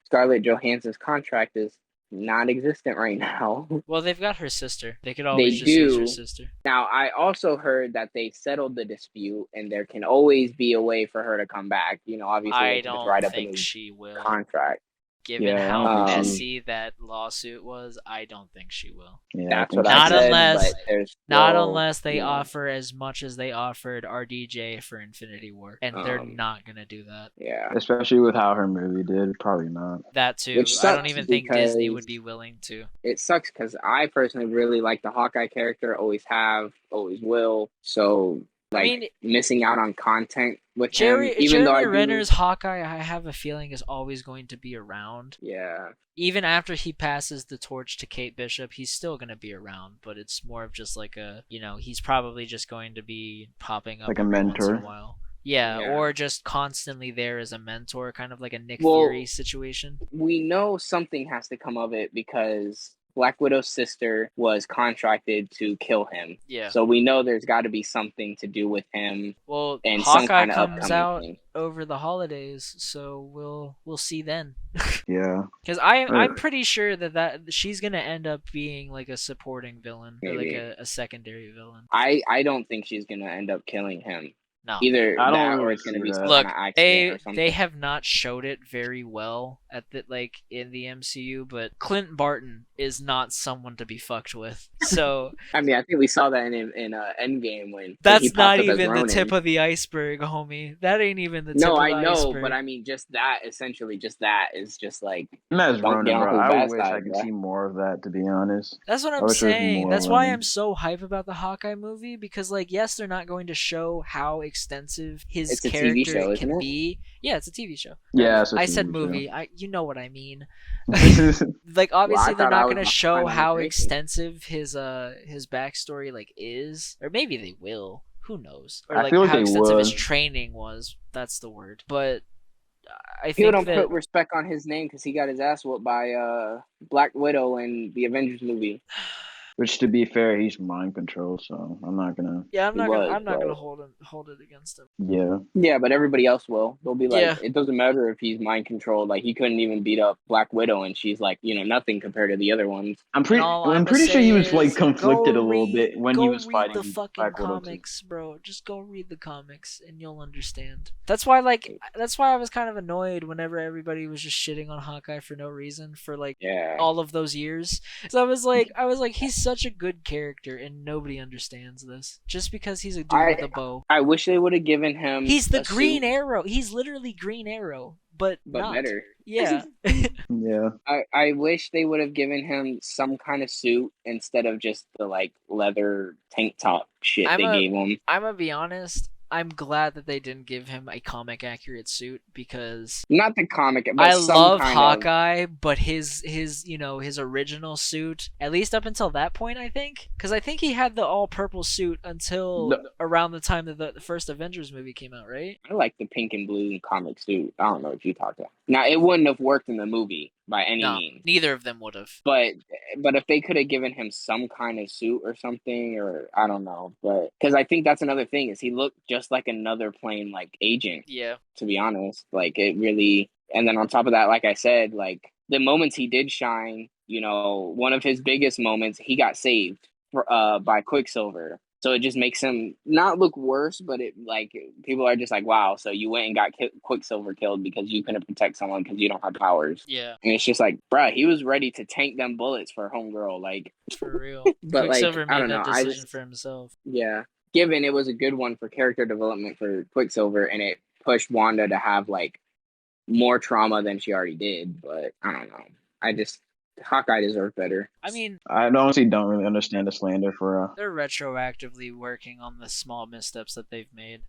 Scarlett Johansson's contract is non-existent right now? Well, they've got her sister. They could They always just use her do. sister. Now, I also heard that they settled the dispute, and there can always be a way for her to come back. Obviously, I they can just don't write up a think new she will. contract. Given Yeah, I how don't think messy that lawsuit was, I don't think she will. Yeah, That's I what think I Not said, unless- but there's Not still, unless they you know, offer as much as they offered RDJ for Infinity War, and they're not gonna do that. Yeah. especially with how her movie did, probably not. That too. Which I don't sucks even think Disney because- would be willing to. It sucks because I personally really like the Hawkeye character, always have, always will. So, missing out on content with him, even though I Jeremy do, Renner's Hawkeye, I have a feeling, is always going to be around. yeah, Even after he passes the torch to Kate Bishop, he's still going to be around, but it's more of just like he's probably just going to be popping up Like a every once in mentor. a while. Yeah, Yeah. or just constantly there as a mentor, kind of like a Nick Well, Fury situation. we know something has to come of it because Black Widow's sister was contracted to kill him. Yeah. So we know there's got to be something to do with him. Well, and some Hawkeye kind of comes upcoming out thing. over the holidays, so we'll see then. Yeah. Because I'm pretty sure that she's gonna end up being like a supporting villain, or like Maybe. a secondary villain. I don't think she's gonna end up killing him. No. Either I don't that or really it's gonna see be that. some Look, kind of accident or something. they have not showed it very well at the in the MCU, but Clint Barton is not someone to be fucked with. So I mean, I think we saw that in Endgame when he that's popped not up as even the Ronan. tip of the iceberg, homie. That ain't even the tip No, of the I know, iceberg. but I mean, just that essentially, just that is just like That's don't get Ronan, on bro. his I bad wish side, I could bro. see more of that, to be honest. That's what I I'm wish there was saying. more That's of why him. I'm so hype about the Hawkeye movie, because like, yes, they're not going to show how extensive his It's a TV character show, isn't can it? be. Yeah, it's a TV show. Yeah, it's a I said TV movie. You know what I mean. show. Like, obviously I they're thought I not was going to show behind on how the extensive his backstory like is, or maybe they will. Who knows? Or I like feel like how they extensive his would. training was. That's the word. But I People think don't that put respect on his name because he got his ass whooped by Black Widow in the Avengers movie. Which, to be fair, he's mind control, so I'm not gonna. yeah, I'm He not was, gonna but- hold it against him. Yeah. Yeah, but everybody else will. They'll be like, Yeah. it doesn't matter if he's mind controlled. Like he couldn't even beat up Black Widow, and she's like, nothing compared to the other ones. I'm pretty. all I'm I'ma pretty sure say he was like is, conflicted go a little read- bit when go he was read fighting the fucking Black Widow too. comics, bro. Just go read the comics and you'll understand. That's why I was kind of annoyed whenever everybody was just shitting on Hawkeye for no reason for like Yeah. all of those years. So I was like, he's such a good character and nobody understands this. Just because he's a dude with a bow. I wish they would have given him. He's the a Green suit, Arrow. He's literally Green Arrow, but not. better. Yeah. Yeah. I wish they would have given him some kind of suit instead of just the like leather tank top shit they gave him. I'm gonna be honest. I'm glad that they didn't give him a comic accurate suit because Not the comic, but I some love kind Hawkeye, but his his original suit, at least up until that point, I think, because I think he had the all purple suit until No. around the time that the first Avengers movie came out, right? I like the pink and blue comic suit. I don't know what you talked about. Now it wouldn't have worked in the movie by any No, means. neither of them would have. But if they could have given him some kind of suit or something, or I don't know, but because I think that's another thing is he looked just like another plain like agent. Yeah. To be honest, like it really. And then on top of that, like I said, like the moments he did shine, one of his biggest moments, he got saved by Quicksilver. So it just makes him not look worse, but it like people are just like, wow, so you went and got Quicksilver killed because you couldn't protect someone because you don't have powers. Yeah. And it's just like, bruh, he was ready to tank them bullets for homegirl. Like, For real. But, like, Quicksilver I made don't that know, I decision just- for himself. yeah. Given it was a good one for character development for Quicksilver and it pushed Wanda to have like more trauma than she already did. But I don't know. Hawkeye deserved better. I mean, I honestly don't really understand the slander for. they're retroactively working on the small missteps that they've made.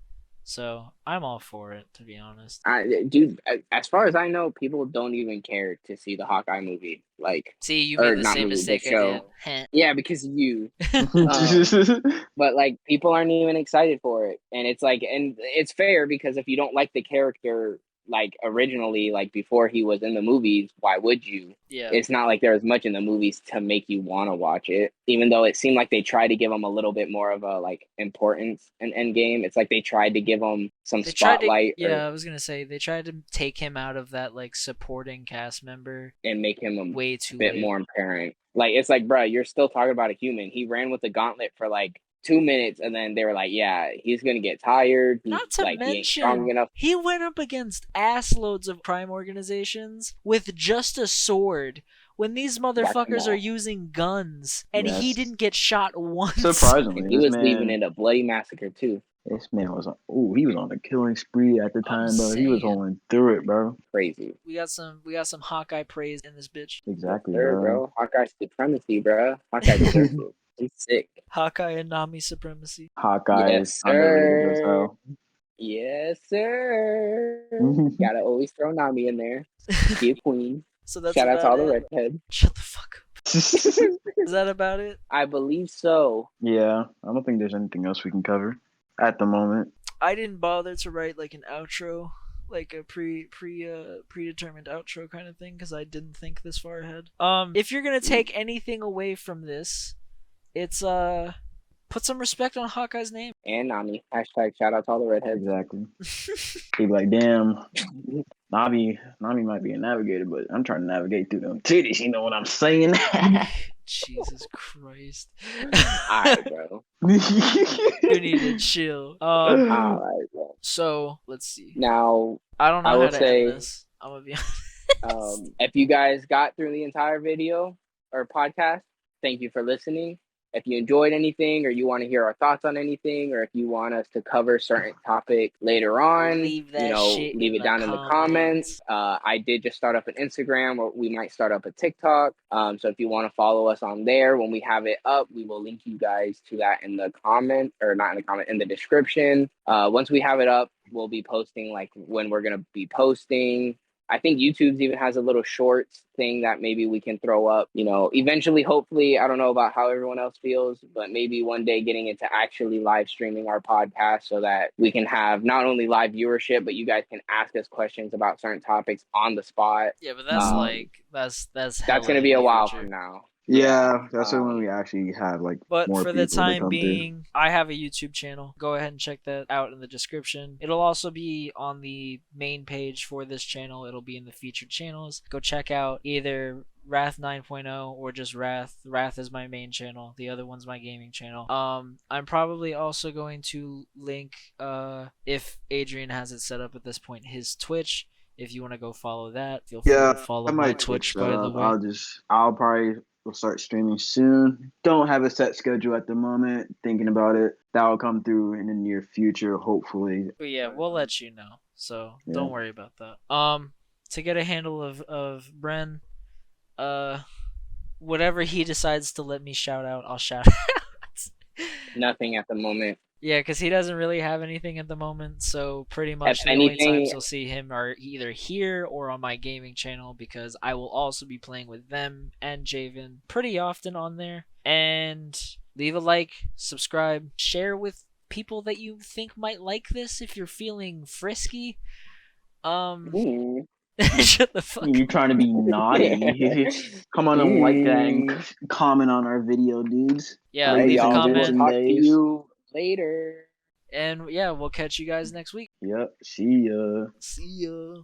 So I'm all for it, to be honest. Dude, as far as I know, people don't even care to see the Hawkeye movie. Like, See, you or made the not same movie, mistake the I show. did. Yeah, because you. Uh, But like, people aren't even excited for it, and it's like, and it's fair because if you don't like the character, like originally, like before he was in the movies, why would you? Yeah. It's not like there's much in the movies to make you want to watch it, even though it seemed like they tried to give him a little bit more of a like importance in Endgame. It's like they tried to give him some They tried to, spotlight I was gonna say they tried to take him out of that like supporting cast member and make him a way too bit late. more apparent. Like it's like, bruh, you're still talking about a human. He ran with the gauntlet for like 2 minutes, and then they were like, "Yeah, he's gonna get tired. He's, Not to like he ain't strong mention, enough." he went up against ass loads of crime organizations with just a sword. When these motherfuckers all. are using guns, and he Yes. didn't get shot once. Surprisingly, And he this was leaving man, it a bloody massacre too. this man was he was on a killing spree at the I'm time, bro. He was saying. going through it, bro. Crazy. We got some Hawkeye praise in this bitch. Exactly, Sure, bro. Hawkeye supremacy, bro. Hawkeye deserves it. He's sick. Hawkeye and Nami supremacy. Hawkeye Yes, is underrated as sir. hell. Yes, sir. Gotta always throw Nami in there. Be a queen. So that's Shout out to all about the it. redheads. Shut the fuck up. Is that about it? I believe so. Yeah, I don't think there's anything else we can cover at the moment. I didn't bother to write like an outro like a predetermined outro kind of thing because I didn't think this far ahead. If you're gonna take anything away from this, it's put some respect on Hawkeye's name. And Nami. Hashtag shout out to all the redheads. Exactly. Be like, damn, Nami might be a navigator, but I'm trying to navigate through them titties. You know what I'm saying? Jesus Christ. Alright, bro. You need to chill. Alright, bro. So let's see. Now, I don't know I how will to say, end this. I'm gonna be honest. if you guys got through the entire video or podcast, thank you for listening. If you enjoyed anything, or you want to hear our thoughts on anything, or if you want us to cover certain topic later on, Leave that shit leave in it the down in the comments. I did just start up an Instagram, or we might start up a TikTok. So if you want to follow us on there, when we have it up, we will link you guys to that in the comment, or not in the comment, in the description. Once we have it up, we'll be posting like when we're gonna be posting. I think YouTube's even has a little shorts thing that maybe we can throw up, eventually, hopefully. I don't know about how everyone else feels, but maybe one day getting into actually live streaming our podcast so that we can have not only live viewership, but you guys can ask us questions about certain topics on the spot. Yeah, but that's That's going to be a while from now. Yeah, that's when we actually have like but more for people the time to come being, I have a YouTube channel. Go ahead and check that out in the description. It'll also be on the main page for this channel. It'll be in the featured channels. Go check out either Wrath 9.0 or just Wrath. Wrath is my main channel. The other one's my gaming channel. I'm probably also going to link, if Adrian has it set up at this point, his Twitch. If you want to go follow that, feel free to follow my Twitch, by the way. I'll probably will start streaming soon. Don't have a set schedule at the moment. Thinking about it. That will come through in the near future, hopefully. But yeah, we'll let you know. So don't worry about that. To get a handle of Bren, whatever he decides to let me shout out, I'll shout out. Nothing at the moment. Yeah, because he doesn't really have anything at the moment, so pretty much the only times you'll see him are either here or on my gaming channel, because I will also be playing with them and Javen pretty often on there. And leave a like, subscribe, share with people that you think might like this if you're feeling frisky. Shut the fuck up. You're trying to be naughty. Come on and like that and comment on our video, dudes. Yeah, leave a comment. Talk to you later. And yeah, we'll catch you guys next week. Yep. See ya. See ya.